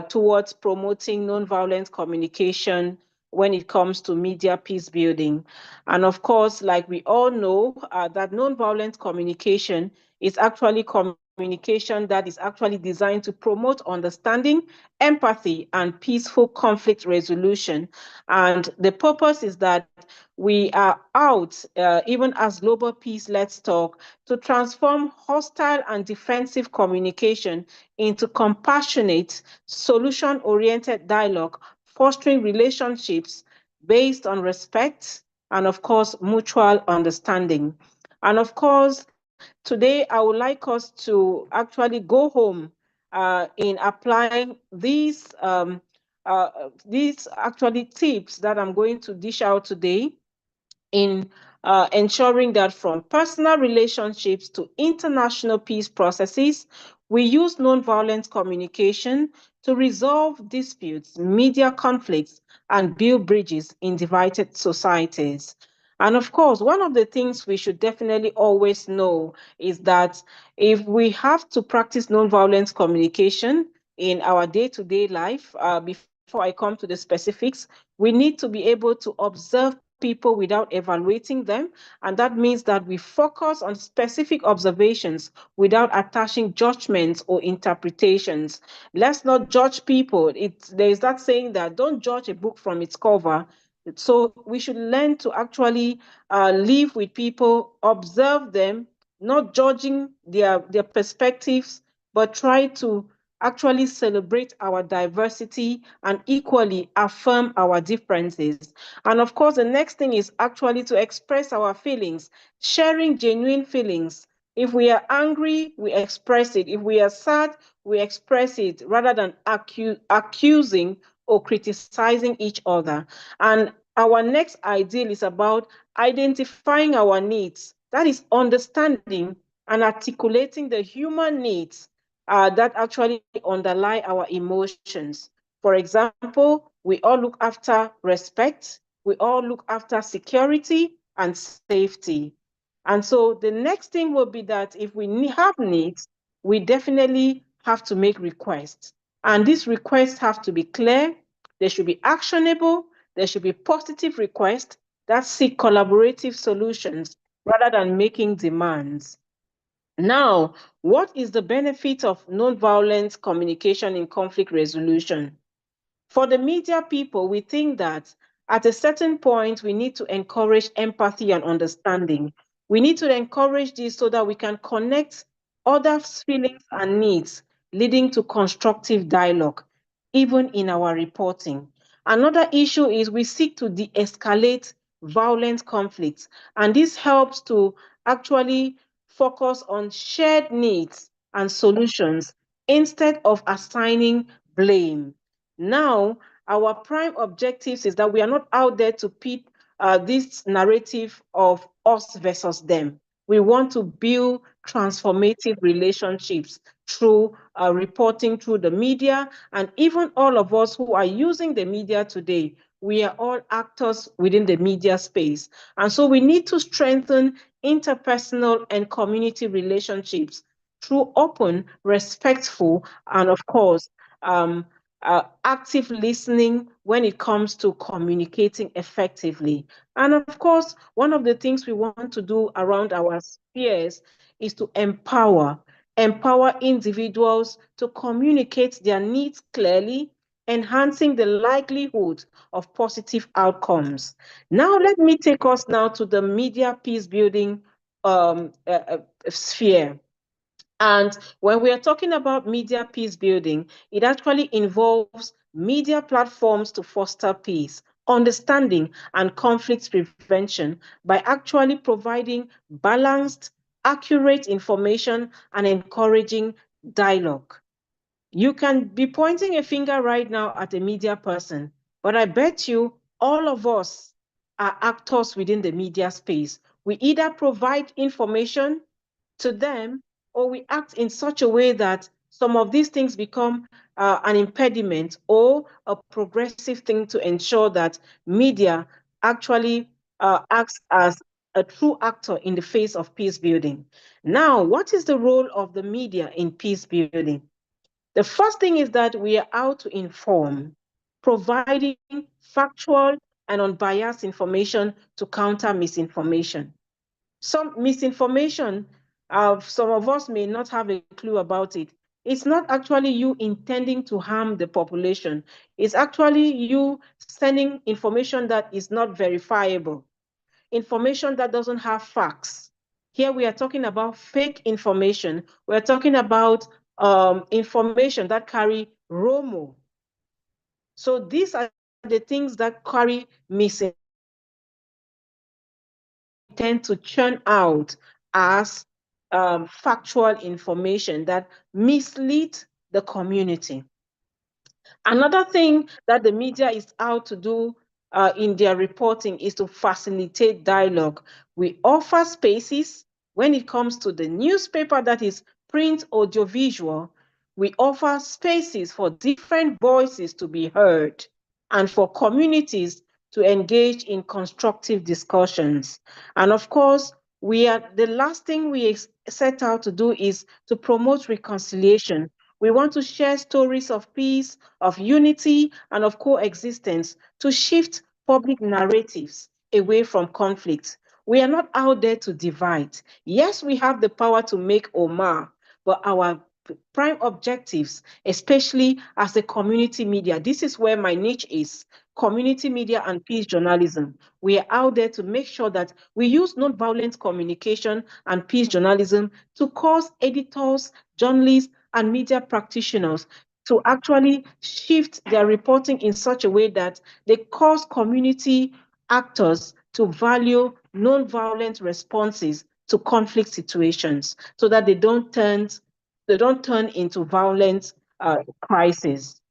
towards promoting nonviolent communication when it comes to media peace building. And of course, like we all know, that nonviolent communication is actually communication that is actually designed to promote understanding, empathy, and peaceful conflict resolution. And the purpose is that we are out, even as Global Peace Let's Talk, to transform hostile and defensive communication into compassionate, solution-oriented dialogue, fostering relationships based on respect and, of course, mutual understanding. And of course, today I would like us to actually go home in applying these actually tips that I'm going to dish out today in ensuring that from personal relationships to international peace processes, we use nonviolent communication to resolve disputes, media conflicts, and build bridges in divided societies. And of course, one of the things we should definitely always know is that if we have to practice nonviolent communication in our day-to-day life, before I come to the specifics, we need to be able to observe people without evaluating them. And that means that we focus on specific observations without attaching judgments or interpretations. Let's not judge people. There's that saying that don't judge a book from its cover. So we should learn to actually live with people, observe them, not judging their perspectives, but try to actually celebrate our diversity and equally affirm our differences. And of course, the next thing is actually to express our feelings, sharing genuine feelings. If we are angry, we express it. If we are sad, we express it rather than accusing or criticizing each other. And our next ideal is about identifying our needs. That is understanding and articulating the human needs that actually underlie our emotions. For example, we all look after respect, we all look after security and safety. And so the next thing will be that if we have needs, we definitely have to make requests. And these requests have to be clear, they should be actionable, there should be positive requests that seek collaborative solutions rather than making demands. Now, what is the benefit of nonviolent communication in conflict resolution? For the media people, we think that at a certain point, we need to encourage empathy and understanding. We need to encourage this so that we can connect others' feelings and needs, leading to constructive dialogue, even in our reporting. Another issue is we seek to de-escalate violent conflicts, and this helps to actually focus on shared needs and solutions instead of assigning blame. Now, our prime objectives is that we are not out there to pit this narrative of us versus them. We want to build transformative relationships through reporting through the media, and even all of us who are using the media today, we are all actors within the media space. And so we need to strengthen interpersonal and community relationships through open, respectful, and of course, active listening when it comes to communicating effectively. And of course, one of the things we want to do around our spheres is to empower individuals to communicate their needs clearly, enhancing the likelihood of positive outcomes. Now, let me take us now to the media peace building sphere. And when we are talking about media peace building, it actually involves media platforms to foster peace, understanding, and conflict prevention by actually providing balanced, accurate information and encouraging dialogue. You can be pointing a finger right now at a media person, but I bet you all of us are actors within the media space. We either provide information to them or we act in such a way that some of these things become an impediment or a progressive thing to ensure that media actually acts as a true actor in the face of peace building. Now, what is the role of the media in peace building? The first thing is that we are out to inform, providing factual and unbiased information to counter misinformation. Some misinformation, some of us may not have a clue about it. It's not actually you intending to harm the population. It's actually you sending information that is not verifiable, information that doesn't have facts. Here we are talking about fake information. We're talking about information that carry ROMO. So these are the things that carry misinformation, tend to churn out as factual information that mislead the community. Another thing that the media is out to do in their reporting is to facilitate dialogue. We offer spaces when it comes to the newspaper, that is print, audiovisual. We offer spaces for different voices to be heard and for communities to engage in constructive discussions. And of course, the last thing we set out to do is to promote reconciliation. We want to share stories of peace, of unity, and of coexistence to shift public narratives away from conflict. We are not out there to divide. Yes, we have the power to make Omar, but our prime objectives, especially as a community media, this is where my niche is, community media and peace journalism. We are out there to make sure that we use nonviolent communication and peace journalism to cause editors, journalists, and media practitioners to actually shift their reporting in such a way that they cause community actors to value nonviolent responses to conflict situations so that they don't turn into violent crises.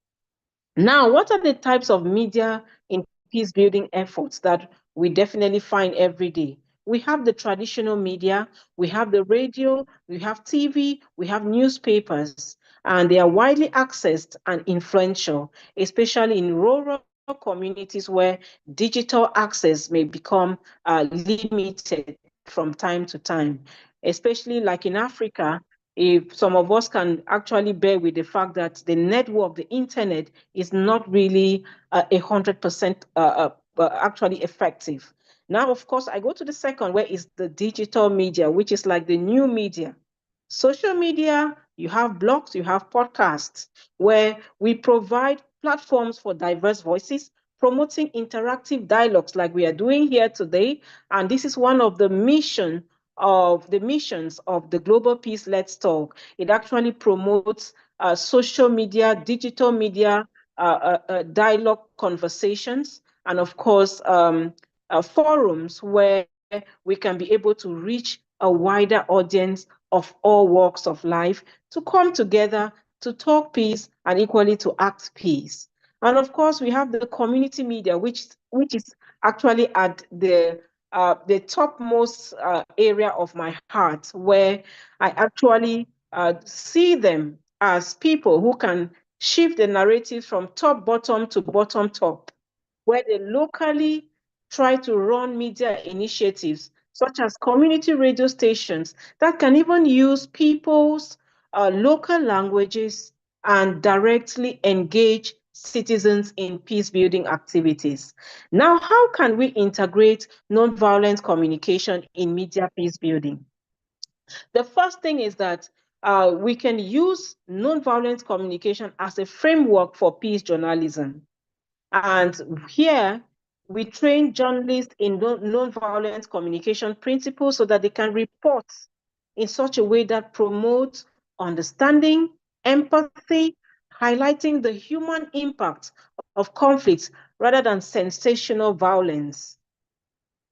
Now, what are the types of media in peace building efforts that we definitely find every day? We have the traditional media, we have the radio, we have TV, we have newspapers, and they are widely accessed and influential, especially in rural communities where digital access may become limited from time to time, especially like in Africa. If some of us can actually bear with the fact that the network, the internet, is not really 100% actually effective. Now, of course, I go to the second, where is the digital media, which is like the new media. Social media, you have blogs, you have podcasts, where we provide platforms for diverse voices, promoting interactive dialogues like we are doing here today. And this is one of the missions of the Global Peace Let's Talk. It actually promotes social media, digital media, dialogue conversations, and of course, forums where we can be able to reach a wider audience of all walks of life to come together to talk peace and equally to act peace. And of course, we have the community media, which is actually at the topmost area of my heart, where I actually see them as people who can shift the narrative from top bottom to bottom top, where they locally try to run media initiatives such as community radio stations that can even use people's local languages and directly engage citizens in peace building activities. Now, how can we integrate nonviolent communication in media peace building? The first thing is that we can use nonviolent communication as a framework for peace journalism. And here, we train journalists in nonviolent communication principles so that they can report in such a way that promotes understanding, empathy, highlighting the human impact of conflicts rather than sensational violence.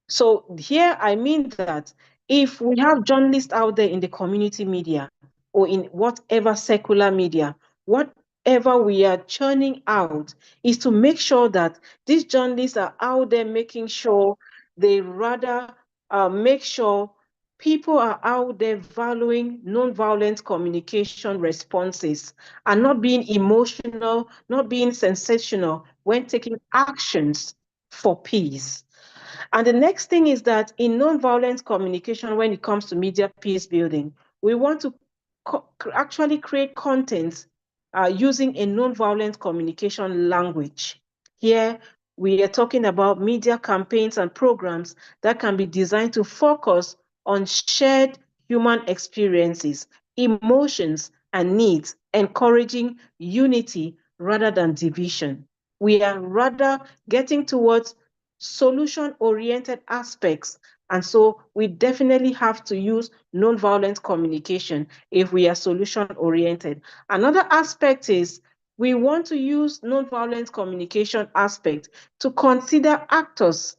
So here I mean that if we have journalists out there in the community media or in whatever secular media, whatever we are churning out is to make sure that these journalists are out there making sure they rather make sure people are out there valuing nonviolent communication responses and not being emotional, not being sensational when taking actions for peace. And the next thing is that in nonviolent communication, when it comes to media peace building, we want to actually create content using a nonviolent communication language. Here, we are talking about media campaigns and programs that can be designed to focus on shared human experiences, emotions, and needs, encouraging unity rather than division. We are rather getting towards solution-oriented aspects. And so we definitely have to use nonviolent communication if we are solution-oriented. Another aspect is we want to use nonviolent communication aspect to consider actors,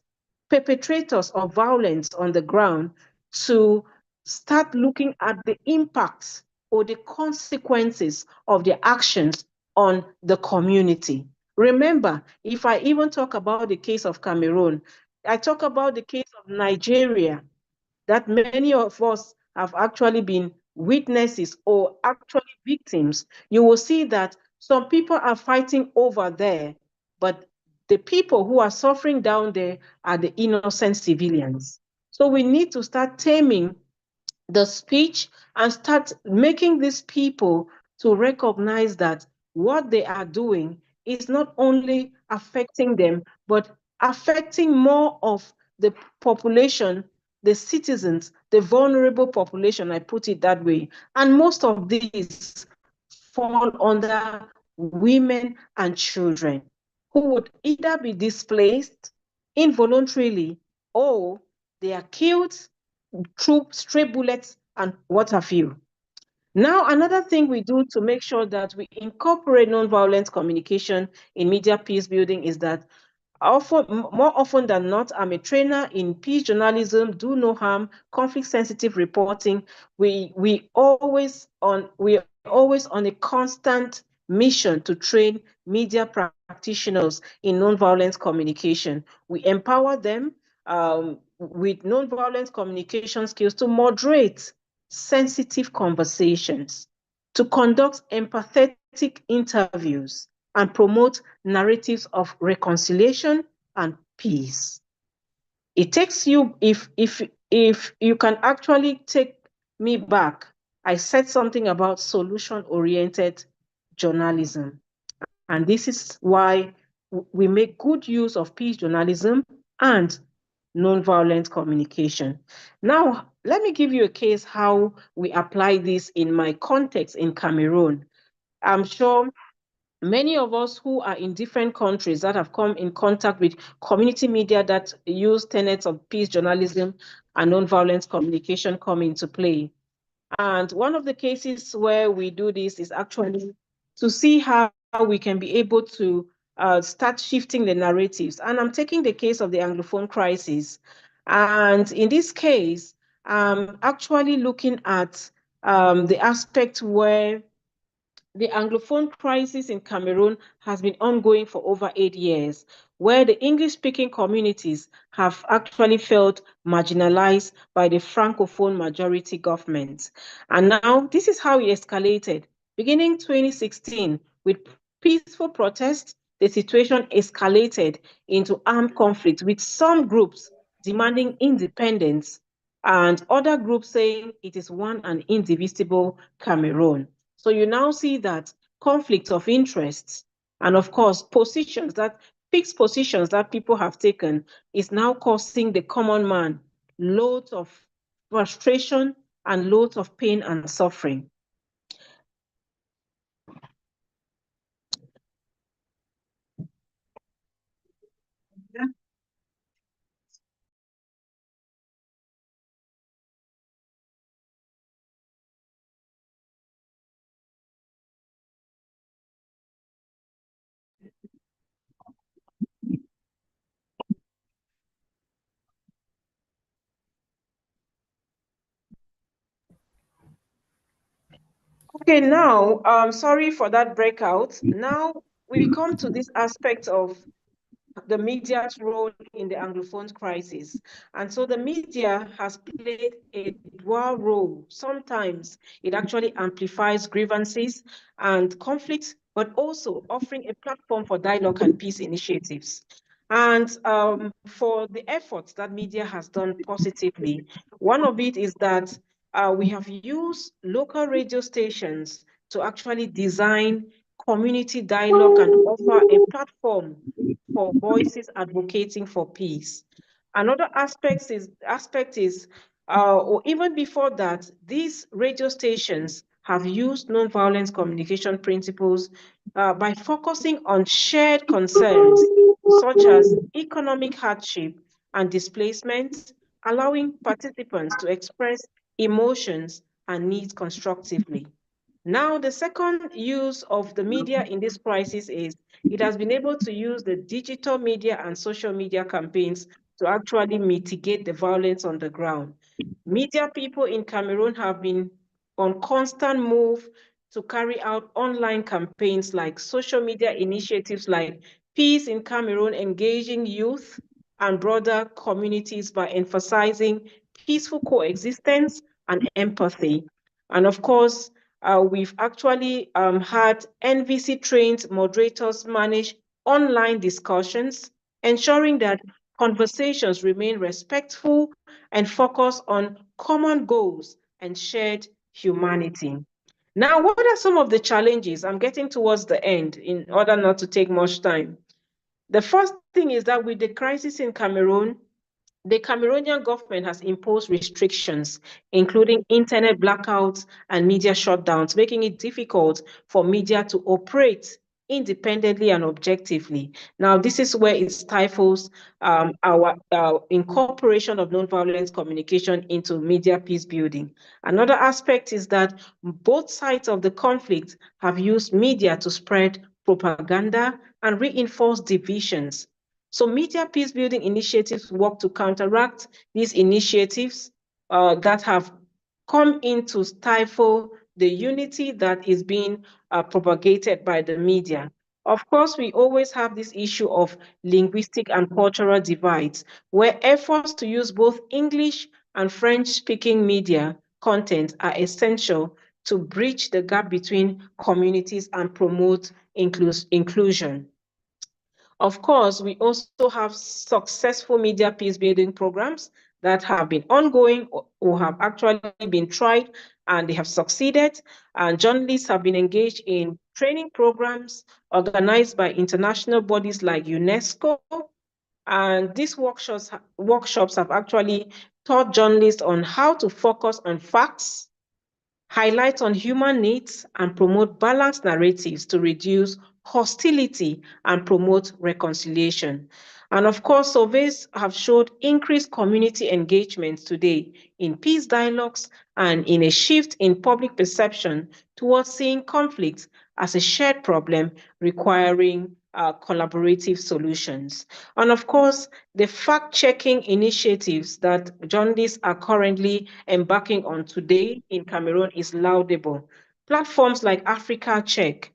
perpetrators of violence on the ground, to start looking at the impacts or the consequences of their actions on the community. Remember, if I even talk about the case of Cameroon, I talk about the case of Nigeria, that many of us have actually been witnesses or actually victims, you will see that some people are fighting over there, but the people who are suffering down there are the innocent civilians. So we need to start taming the speech and start making these people to recognize that what they are doing is not only affecting them, but affecting more of the population, the citizens, the vulnerable population, I put it that way. And most of these fall under women and children who would either be displaced involuntarily or they are killed through stray bullets and what have you. Now, another thing we do to make sure that we incorporate nonviolent communication in media peace building is that more often than not, I'm a trainer in peace journalism, do no harm, conflict sensitive reporting. We always on a constant mission to train media practitioners in nonviolent communication. We empower them with nonviolent communication skills to moderate sensitive conversations, to conduct empathetic interviews, and promote narratives of reconciliation and peace. It takes you, if you can actually take me back, I said something about solution-oriented journalism. And this is why we make good use of peace journalism and nonviolent communication. Now, let me give you a case how we apply this in my context in Cameroon. I'm sure many of us who are in different countries that have come in contact with community media that use tenets of peace journalism and nonviolent communication come into play. And one of the cases where we do this is actually to see how we can be able to start shifting the narratives. And I'm taking the case of the Anglophone crisis. And in this case, I'm actually looking at the aspect where the Anglophone crisis in Cameroon has been ongoing for over 8 years, where the English-speaking communities have actually felt marginalized by the Francophone majority government. And now this is how it escalated. Beginning 2016, with peaceful protests, the situation escalated into armed conflict, with some groups demanding independence and other groups saying it is one and indivisible Cameroon. So you now see that conflicts of interests and of course fixed positions that people have taken is now causing the common man loads of frustration and loads of pain and suffering. Okay, now, sorry for that breakout. Now we come to this aspect of the media's role in the Anglophone crisis. And so the media has played a dual role. Sometimes it actually amplifies grievances and conflicts, but also offering a platform for dialogue and peace initiatives. And for the efforts that media has done positively, one of it is that we have used local radio stations to actually design community dialogue and offer a platform for voices advocating for peace. Another aspect is or even before that, these radio stations have used nonviolence communication principles by focusing on shared concerns such as economic hardship and displacement, allowing participants to express emotions and needs constructively. Now, the second use of the media in this crisis is it has been able to use the digital media and social media campaigns to actually mitigate the violence on the ground. Media people in Cameroon have been on constant move to carry out online campaigns like social media initiatives like Peace in Cameroon, engaging youth and broader communities by emphasizing peaceful coexistence and empathy. And of course, we've actually had NVC-trained moderators manage online discussions, ensuring that conversations remain respectful and focus on common goals and shared humanity. Now, what are some of the challenges? I'm getting towards the end in order not to take much time. The first thing is that with the crisis in Cameroon, the Cameroonian government has imposed restrictions, including internet blackouts and media shutdowns, making it difficult for media to operate independently and objectively. Now, this is where it stifles our incorporation of nonviolence communication into media peace building. Another aspect is that both sides of the conflict have used media to spread propaganda and reinforce divisions. So media peace building initiatives work to counteract these initiatives that have come in to stifle the unity that is being propagated by the media. Of course, we always have this issue of linguistic and cultural divides, where efforts to use both English and French-speaking media content are essential to bridge the gap between communities and promote inclusion. Of course, we also have successful media peace building programs that have been ongoing or have actually been tried and they have succeeded. And journalists have been engaged in training programs organized by international bodies like UNESCO. And these workshops have actually taught journalists on how to focus on facts, highlight on human needs, and promote balanced narratives to reduce hostility and promote reconciliation. And of course, surveys have showed increased community engagement today in peace dialogues and in a shift in public perception towards seeing conflict as a shared problem requiring collaborative solutions. And of course, the fact-checking initiatives that journalists are currently embarking on today in Cameroon is laudable. Platforms like Africa Check,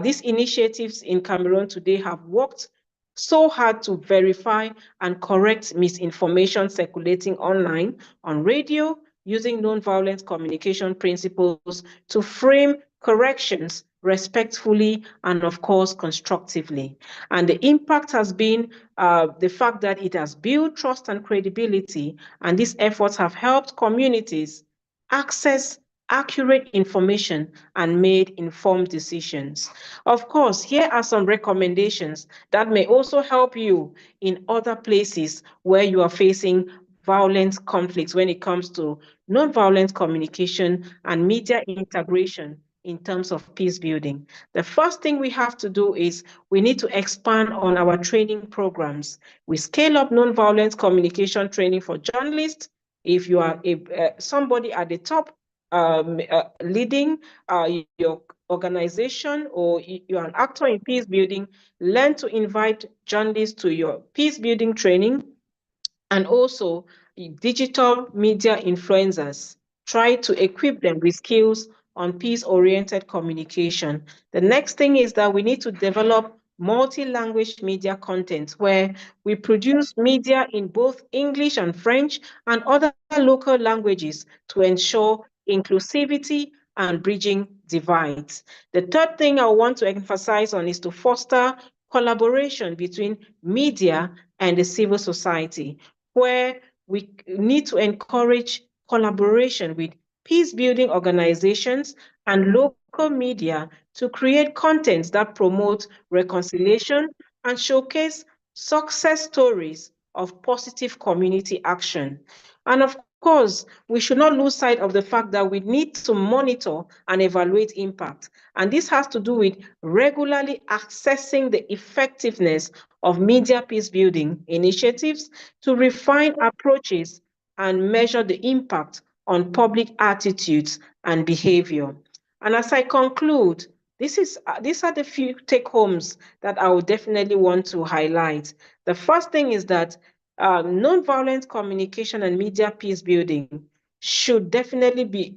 these initiatives in Cameroon today have worked so hard to verify and correct misinformation circulating online, on radio, using nonviolent communication principles to frame corrections respectfully and of course constructively. And the impact has been the fact that it has built trust and credibility, and these efforts have helped communities access accurate information and made informed decisions. Of course, here are some recommendations that may also help you in other places where you are facing violent conflicts when it comes to nonviolent communication and media integration in terms of peace building. The first thing we have to do is we need to expand on our training programs. We scale up nonviolent communication training for journalists. If you are somebody at the top leading your organization, or you're an actor in peace building, learn to invite journalists to your peace building training. And also digital media influencers, try to equip them with skills on peace-oriented communication. The next thing is that we need to develop multi-language media content where we produce media in both English and French and other local languages to ensure inclusivity and bridging divides. The third thing I want to emphasize on is to foster collaboration between media and the civil society, where we need to encourage collaboration with peace-building organizations and local media to create content that promote reconciliation and showcase success stories of positive community action. And of course, we should not lose sight of the fact that we need to monitor and evaluate impact. And this has to do with regularly assessing the effectiveness of media peace building initiatives to refine approaches and measure the impact on public attitudes and behavior. And as I conclude, these are the few take-homes that I would definitely want to highlight. The first thing is that nonviolent communication and media peace building should definitely be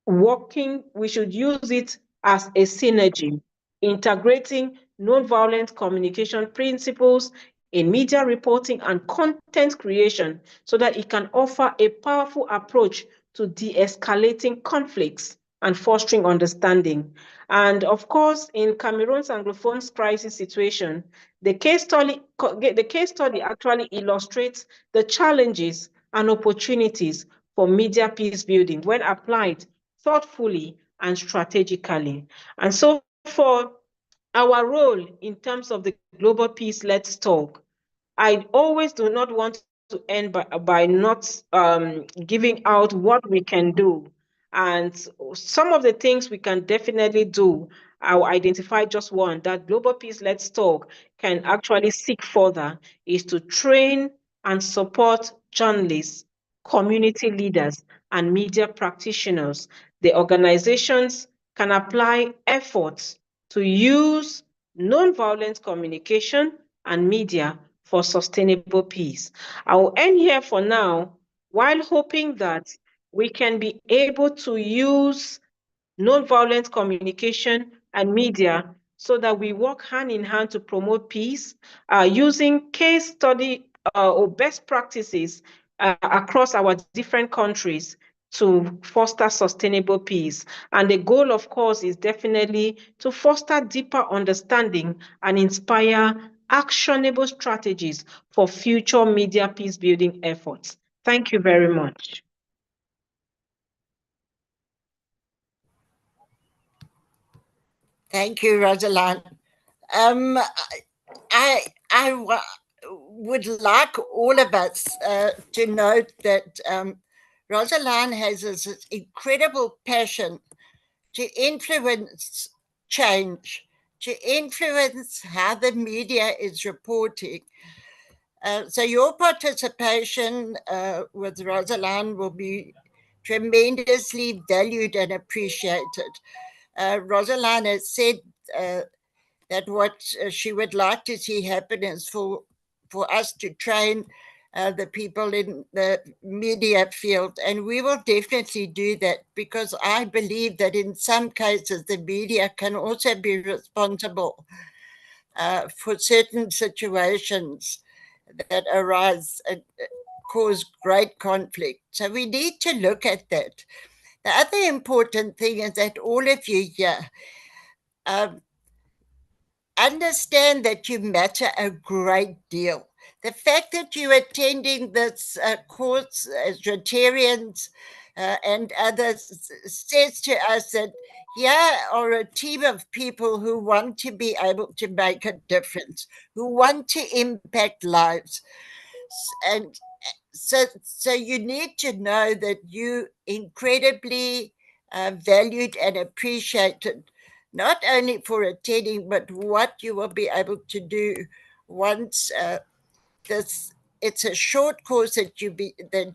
working. We should use it as a synergy, integrating nonviolent communication principles in media reporting and content creation so that it can offer a powerful approach to de-escalating conflicts and fostering understanding. And of course, in Cameroon's Anglophones crisis situation, the case study actually illustrates the challenges and opportunities for media peace building when applied thoughtfully and strategically. And so for our role in terms of the Global Peace Let's Talk, I always do not want to end by not giving out what we can do. And some of the things we can definitely do, I'll identify just one, that Global Peace Let's Talk can actually seek further, is to train and support journalists, community leaders, and media practitioners. The organizations can apply efforts to use nonviolent communication and media for sustainable peace. I will end here for now, while hoping that we can be able to use nonviolent communication and media so that we work hand in hand to promote peace, using case study or best practices across our different countries to foster sustainable peace. And the goal, of course, is definitely to foster deeper understanding and inspire actionable strategies for future media peace building efforts. Thank you very much. Thank you, Rosalind. I would like all of us to note that Rosalind has this incredible passion to influence change, to influence how the media is reporting. So your participation with Rosalind will be tremendously valued and appreciated. Rosalind has said that what she would like to see happen is for us to train the people in the media field, and we will definitely do that, because I believe that in some cases the media can also be responsible for certain situations that arise and cause great conflict. So we need to look at that. The other important thing is that all of you here understand that you matter a great deal. The fact that you're attending this course as Rotarians and others says to us that here are a team of people who want to be able to make a difference, who want to impact lives. And so you need to know that you're incredibly valued and appreciated, not only for attending, but what you will be able to do once it's a short course that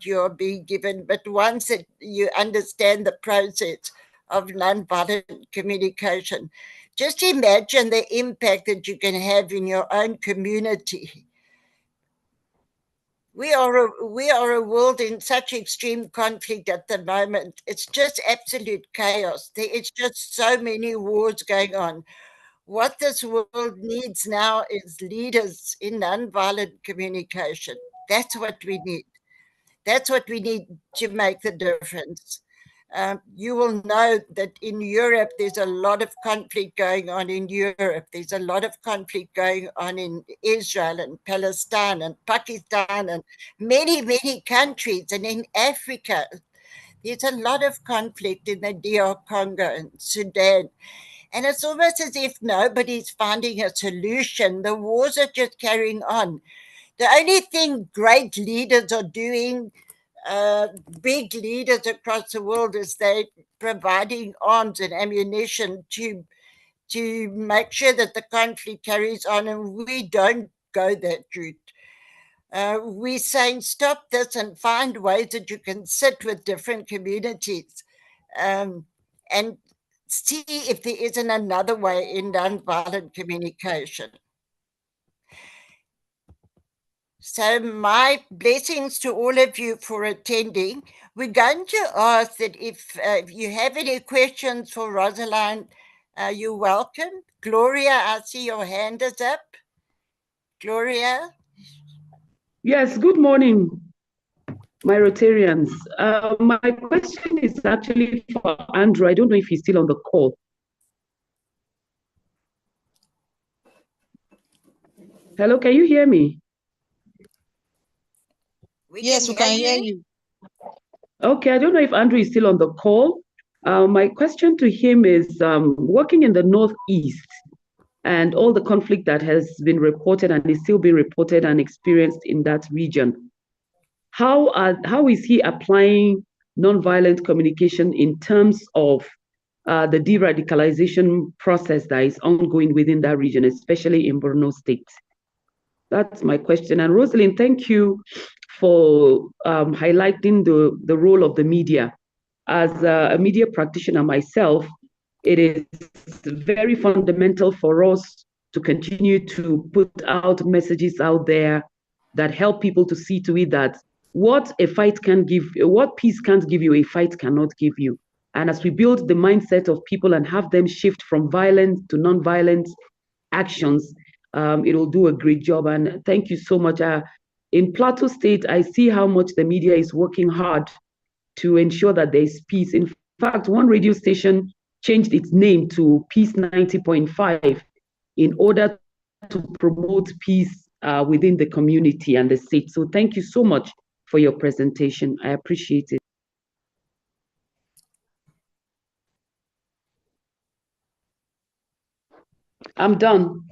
you're being given, but once that you understand the process of nonviolent communication. Just imagine the impact that you can have in your own community. We are a world in such extreme conflict at the moment. It's just absolute chaos. It's just so many wars going on. What this world needs now is leaders in nonviolent communication. That's what we need. That's what we need to make the difference. You will know that in Europe, there's a lot of conflict going on in Europe. There's a lot of conflict going on in Israel and Palestine and Pakistan and many, many countries. And in Africa, there's a lot of conflict in the DR Congo and Sudan. And it's almost as if nobody's finding a solution. The wars are just carrying on. The only thing great leaders are doing, big leaders across the world, is they're providing arms and ammunition to make sure that the conflict carries on, and we don't go that route. We're saying stop this and find ways that you can sit with different communities and see if there isn't another way in nonviolent communication. So my blessings to all of you for attending. We're going to ask that if you have any questions for Rosalind, you're welcome. Gloria, I see your hand is up. Gloria? Yes, good morning, my Rotarians. My question is actually for Andrew. I don't know if he's still on the call. Hello, can you hear me? Yes, we can hear you. Okay, I don't know if Andrew is still on the call. My question to him is, working in the Northeast and all the conflict that has been reported and is still being reported and experienced in that region, how is he applying nonviolent communication in terms of the de-radicalization process that is ongoing within that region, especially in Borno State? That's my question. And Rosalind, thank you for highlighting the role of the media. As a media practitioner myself, it is very fundamental for us to continue to put out messages out there that help people to see to it that what peace can't give you, a fight cannot give you. And as we build the mindset of people and have them shift from violence to non-violent actions, it will do a great job. And thank you so much. In Plateau State, I see how much the media is working hard to ensure that there is peace. In fact, one radio station changed its name to Peace 90.5 in order to promote peace within the community and the state. So thank you so much for your presentation. I appreciate it. I'm done.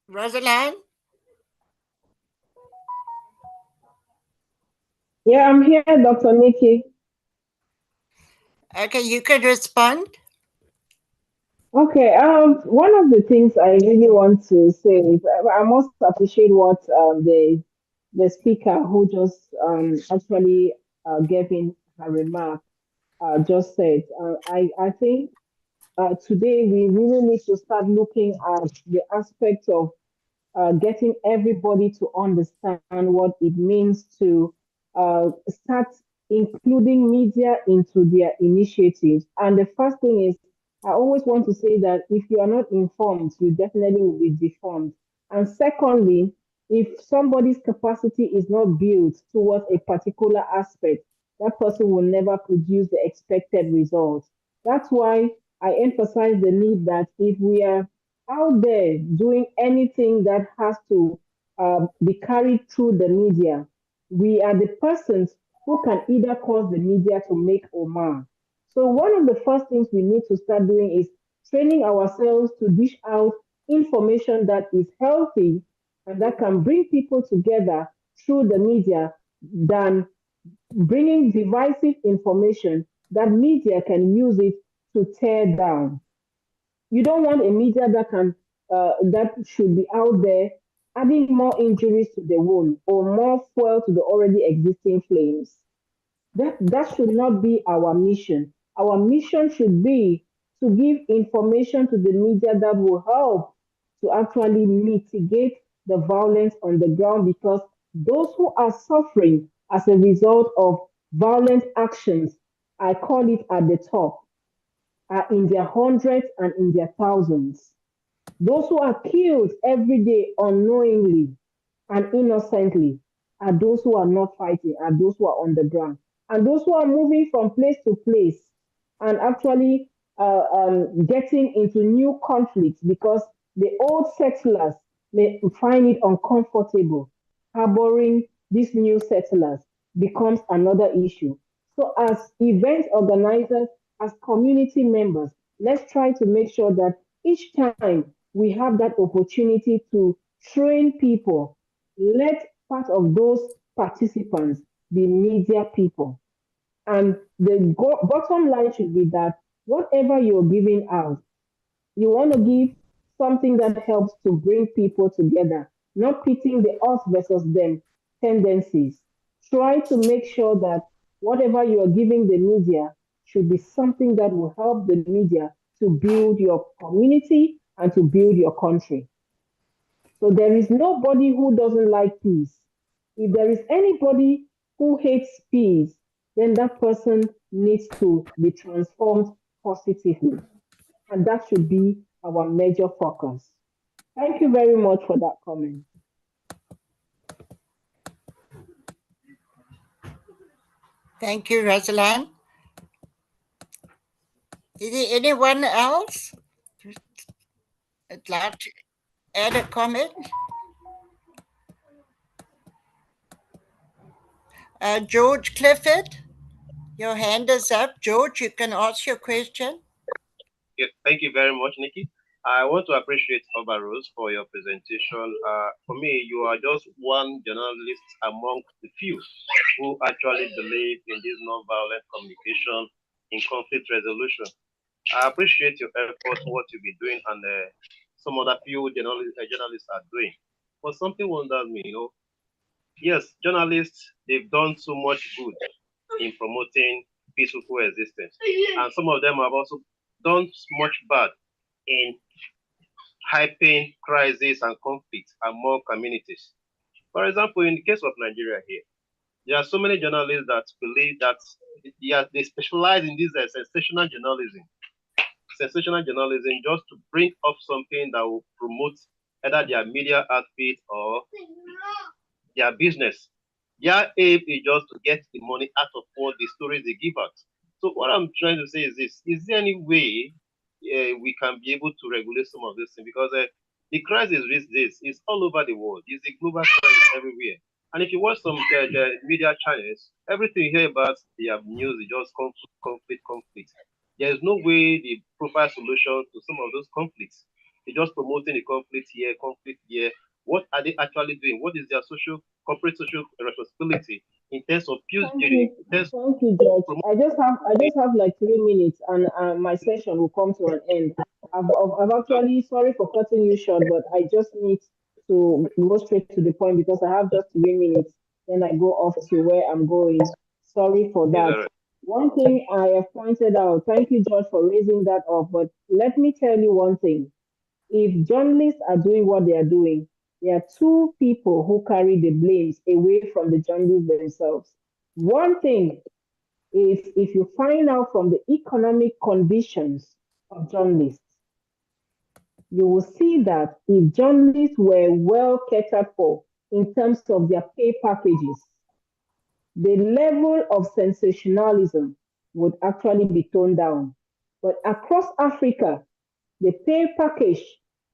Rosalind? Yeah, I'm here, Dr. Nikki. Okay, you can respond. Okay, one of the things I really want to say is I must appreciate what the speaker who just actually gave in her remark just said. I think today we really need to start looking at the aspect of getting everybody to understand what it means to start including media into their initiatives. And the first thing is, I always want to say that if you are not informed, you definitely will be deformed. And secondly, if somebody's capacity is not built towards a particular aspect, that person will never produce the expected results. That's why I emphasize the need that if we are out there doing anything that has to be carried through the media, we are the persons who can either cause the media to make or mar. So one of the first things we need to start doing is training ourselves to dish out information that is healthy and that can bring people together through the media than bringing divisive information that media can use it to tear down. You don't want a media that should be out there adding more injuries to the wound or more fuel to the already existing flames. That should not be our mission. Our mission should be to give information to the media that will help to actually mitigate the violence on the ground, because those who are suffering as a result of violent actions, I call it at the top, are in their hundreds and in their thousands. Those who are killed every day unknowingly and innocently are those who are not fighting, are those who are on the ground. And those who are moving from place to place and actually getting into new conflicts because the old settlers may find it uncomfortable. Harboring these new settlers becomes another issue. So as event organizers, as community members, let's try to make sure that each time we have that opportunity to train people, let part of those participants be media people. And the bottom line should be that whatever you're giving out, you want to give something that helps to bring people together, not pitting the us versus them tendencies. Try to make sure that whatever you are giving the media should be something that will help the media to build your community and to build your country. So there is nobody who doesn't like peace. If there is anybody who hates peace, then that person needs to be transformed positively. And that should be our major focus. Thank you very much for that comment. Thank you, Rosalind. Is there anyone else would like to add a comment? George Clifford, your hand is up. George, you can ask your question. Yes, thank you very much, Nikki. I want to appreciate Oba Rose for your presentation. For me, you are just one journalist among the few who actually believe in this nonviolent communication in conflict resolution. I appreciate your effort, what you've been doing, and some other few journalists are doing. But something wonders me, yes, journalists, they've done so much good in promoting peaceful coexistence. And some of them have also done much bad in hyping crisis and conflict among communities. For example, in the case of Nigeria here, there are so many journalists that believe that they specialize in this sensational journalism. Sensational journalism just to bring up something that will promote either their media outfit or their business. Their aim is just to get the money out of all the stories they give out. So what I'm trying to say is this: is there any way we can be able to regulate some of this thing? Because the crisis these days is all over the world. It's a global crisis everywhere. And if you watch some media channels, everything you hear about their news is just conflict. There is no way they provide solution to some of those conflicts. They're just promoting the conflict here. What are they actually doing? What is their corporate social responsibility in terms of peace building? Thank you, George. I just have like 3 minutes, and my session will come to an end. I've actually, sorry for cutting you short, but I just need to go straight to the point because I have just 3 minutes. Then I go off to where I'm going. Sorry for that. One thing I have pointed out, thank you, George, for raising that up. But let me tell you one thing. If journalists are doing what they are doing, there are two people who carry the blames away from the journalists themselves. One thing is if you find out from the economic conditions of journalists, you will see that if journalists were well catered for in terms of their pay packages, the level of sensationalism would actually be toned down. But across Africa, the pay package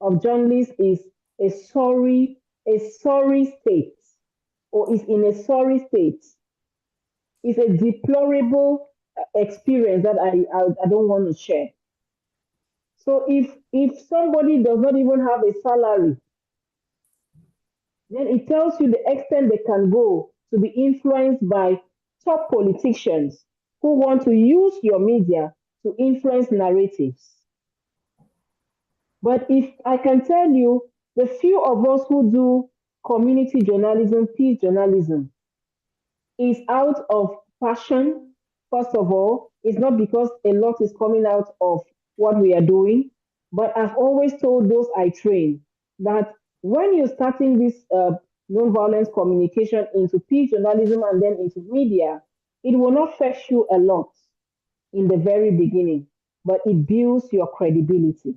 of journalists is a sorry state, or is in a sorry state. It's a deplorable experience that I don't want to share. So if somebody does not even have a salary, then it tells you the extent they can go to be influenced by top politicians who want to use your media to influence narratives. But if I can tell you, the few of us who do community journalism, peace journalism, is out of passion, first of all. It's not because a lot is coming out of what we are doing, but I've always told those I train that when you're starting this non-violence communication into peace journalism and then into media, it will not fetch you a lot in the very beginning, but it builds your credibility.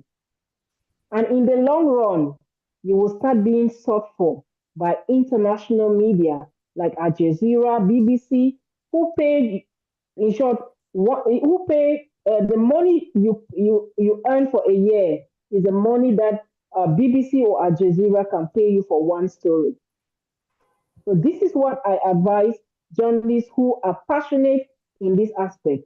And in the long run, you will start being sought for by international media like Al Jazeera, BBC, who pay, in short, who pay the money you earn for a year is the money that BBC or Al Jazeera can pay you for one story. So this is what I advise journalists who are passionate in this aspect.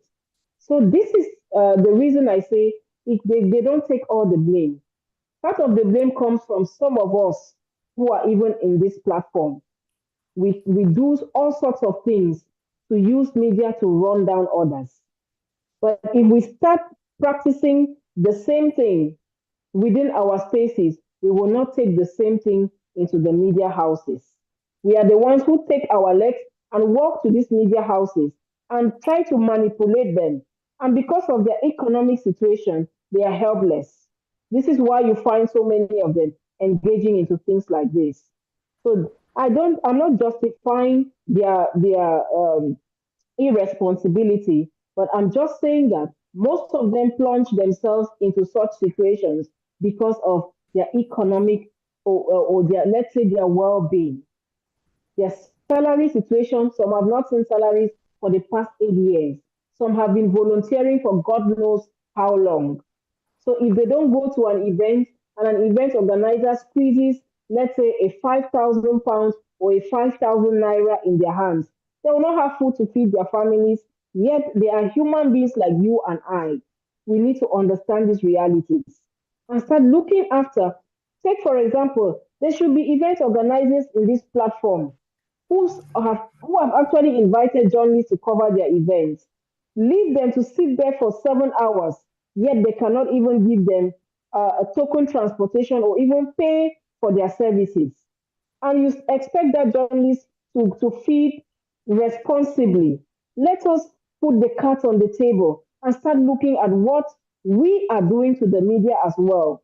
So this is the reason I say they don't take all the blame. Part of the blame comes from some of us who are even in this platform. We do all sorts of things to use media to run down others. But if we start practicing the same thing within our spaces, we will not take the same thing into the media houses. We are the ones who take our legs and walk to these media houses and try to manipulate them. And because of their economic situation, they are helpless. This is why you find so many of them engaging into things like this. So I'm not justifying their irresponsibility, but I'm just saying that most of them plunge themselves into such situations because of their economic or their, let's say, their well-being. Their salary situation, some have not seen salaries for the past 8 years. Some have been volunteering for God knows how long. So if they don't go to an event and an event organizer squeezes, let's say, a 5,000 pounds or a 5,000 naira in their hands, they will not have food to feed their families, yet they are human beings like you and I. We need to understand these realities and start looking after. Take, for example, there should be event organizers in this platform who have actually invited journalists to cover their events. Leave them to sit there for 7 hours, yet they cannot even give them a token transportation or even pay for their services. And you expect that journalists to feed responsibly. Let us put the cards on the table and start looking at what we are doing to the media as well.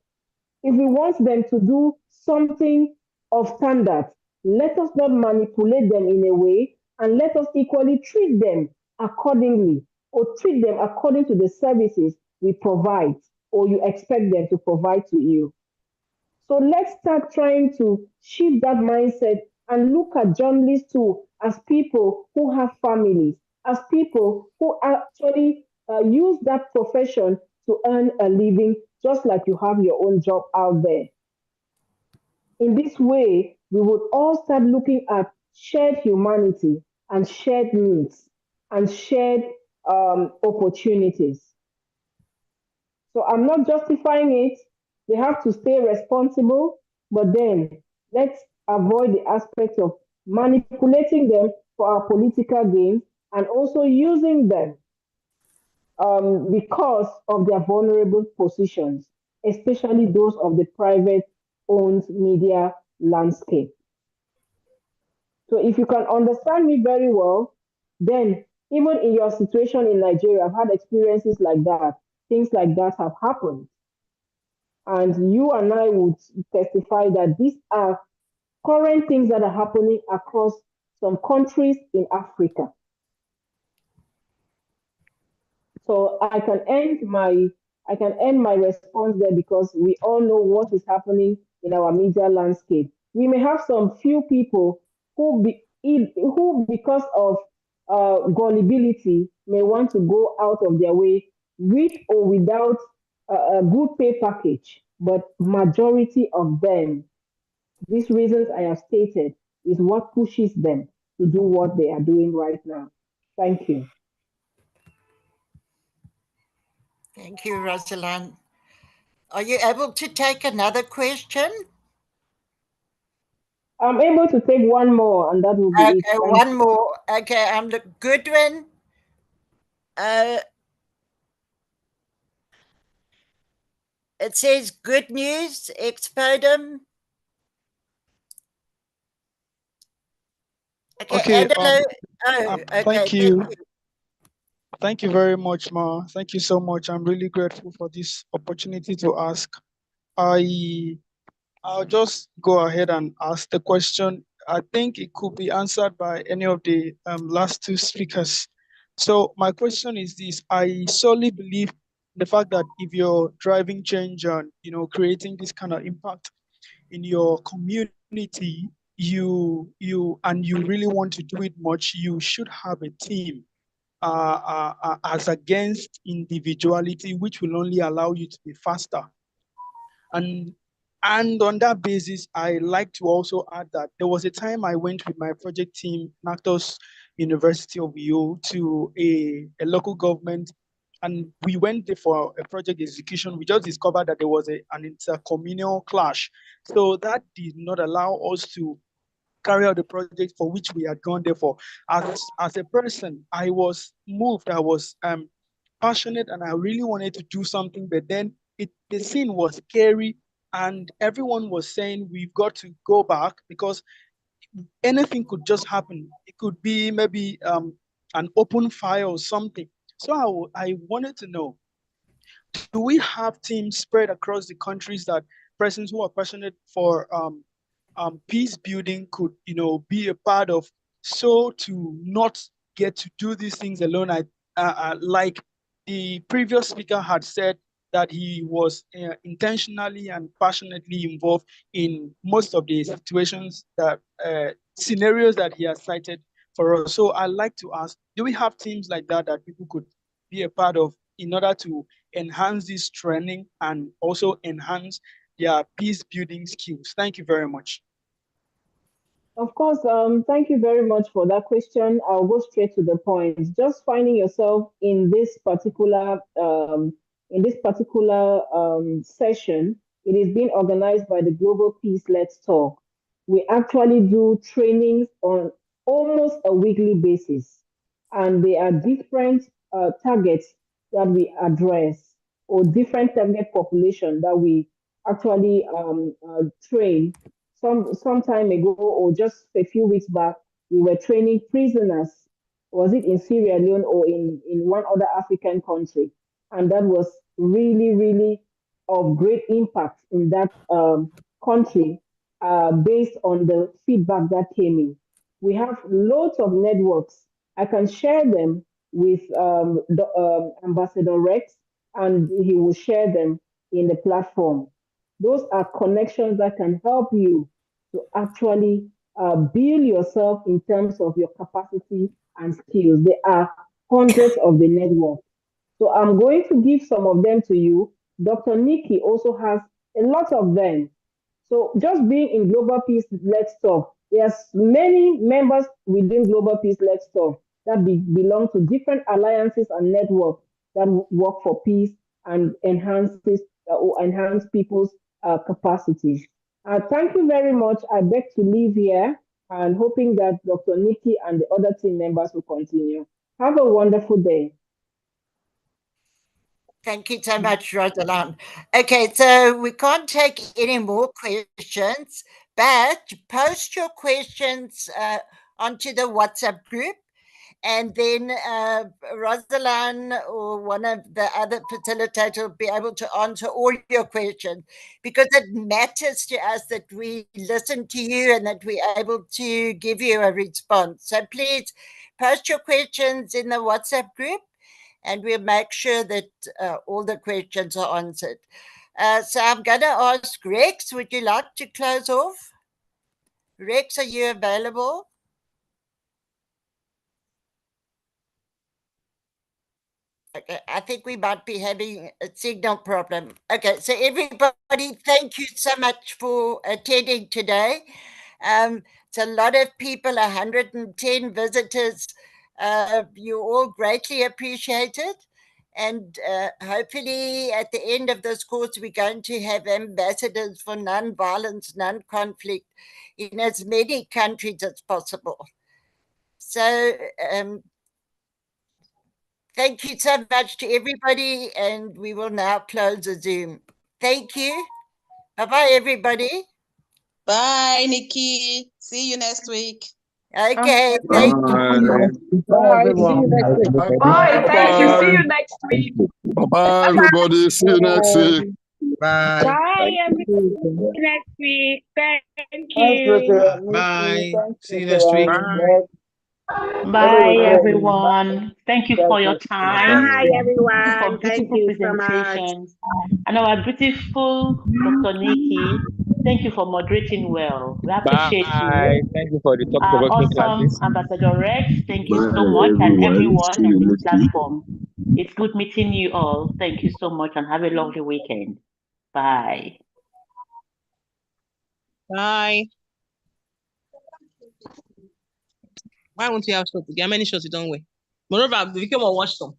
If we want them to do something of standard, let us not manipulate them in a way, and let us equally treat them accordingly, or treat them according to the services we provide or you expect them to provide to you. So let's start trying to shift that mindset and look at journalists too as people who have families, as people who actually use that profession to earn a living, just like you have your own job out there. In this way, we would all start looking at shared humanity and shared needs and shared opportunities. So I'm not justifying it. They have to stay responsible, but then let's avoid the aspect of manipulating them for our political gain and also using them because of their vulnerable positions, especially those of the private-owned media landscape. So if you can understand me very well, then even in your situation in Nigeria, I've had experiences like that. Things like that have happened. And you and I would testify that these are current things that are happening across some countries in Africa. So I can end my response there because we all know what is happening in our media landscape. We may have some few people who because of gullibility may want to go out of their way with or without a good pay package, but majority of them, these reasons I have stated, is what pushes them to do what they are doing right now. Thank you. Thank you, Rosalind. Are you able to take another question? I'm able to take one more, and that will be it. Okay, one more. Okay, I'm the Goodwin. It says good news, expodum. Okay, okay, thank you. Thank you very much, Ma. Thank you so much. I'm really grateful for this opportunity to ask. I'll just go ahead and ask the question. I think it could be answered by any of the last two speakers. So my question is this: I solely believe the fact that if you're driving change and creating this kind of impact in your community, you really want to do it much, you should have a team as against individuality, which will only allow you to be faster. And on that basis, I like to also add that there was a time I went with my project team, NACTOS University of Uyo, to a local government, and we went there for a project execution. We just discovered that there was an intercommunal clash. So that did not allow us to carry out the project for which we had gone there for. As a person, I was moved, I was passionate, and I really wanted to do something, but then the scene was scary, and everyone was saying we've got to go back because anything could just happen. It could be maybe an open fire or something. So I wanted to know, do we have teams spread across the countries that persons who are passionate for peace building could, be a part of, so to not get to do these things alone? Like the previous speaker had said, that he was intentionally and passionately involved in most of the situations that scenarios that he has cited for us. So I'd like to ask, do we have teams like that people could be a part of in order to enhance this training and also enhance their peace building skills? Thank you very much. Of course, thank you very much for that question. I'll go straight to the point. Just finding yourself in this particular session, it is being organized by the Global Peace Let's Talk. We actually do trainings on almost a weekly basis, and there are different targets that we address, or different target population that we actually train. Some time ago, or just a few weeks back, we were training prisoners. Was it in Sierra Leone or in one other African country? And that was really, really of great impact in that country based on the feedback that came in. We have loads of networks. I can share them with Ambassador Rex, and he will share them in the platform. Those are connections that can help you to actually build yourself in terms of your capacity and skills. There are hundreds of the network. So I'm going to give some of them to you. Dr. Nikki also has a lot of them. So just being in Global Peace Let's Talk, there's many members within Global Peace Let's Talk that belong to different alliances and networks that work for peace and enhance people's capacities. Thank you very much. I beg to leave here and hoping that Dr. Nikki and the other team members will continue. Have a wonderful day. Thank you so much, Rosalind. Okay, so we can't take any more questions, but post your questions onto the WhatsApp group, and then Rosalind or one of the other facilitators will be able to answer all your questions, because it matters to us that we listen to you and that we're able to give you a response. So please post your questions in the WhatsApp group, and we'll make sure that all the questions are answered. So I'm going to ask Rex, would you like to close off? Rex, are you available? Okay, I think we might be having a signal problem. Okay, so everybody, thank you so much for attending today. It's a lot of people, 110 visitors. You're all greatly appreciated. And hopefully at the end of this course, we're going to have ambassadors for non-violence, non-conflict in as many countries as possible. So thank you so much to everybody, and we will now close the Zoom. Thank you. Bye-bye, everybody. Bye, Nikki. See you next week. Okay, thank you. Bye, everyone. Bye, thank you. See you next week. Bye, everybody. See you next week. Bye. Bye, everybody. See you next week. Thank you. Bye. See you next week. Bye. Bye, everyone. Thank you for your time. Bye, everyone. Thank you for Thank beautiful you so much. presentations. And our beautiful Dr. Nikki, thank you for moderating well. We appreciate Bye. you. Thank you for the talk Our provoking awesome classes. Ambassador Rex, thank you Bye, so much, and everyone. everyone See you on this next week. platform. It's good meeting you all. Thank you so much, and have a lovely weekend. Bye. Bye. Why won't you have shots? There are many shots you don't wear. Moreover, we came and watch some.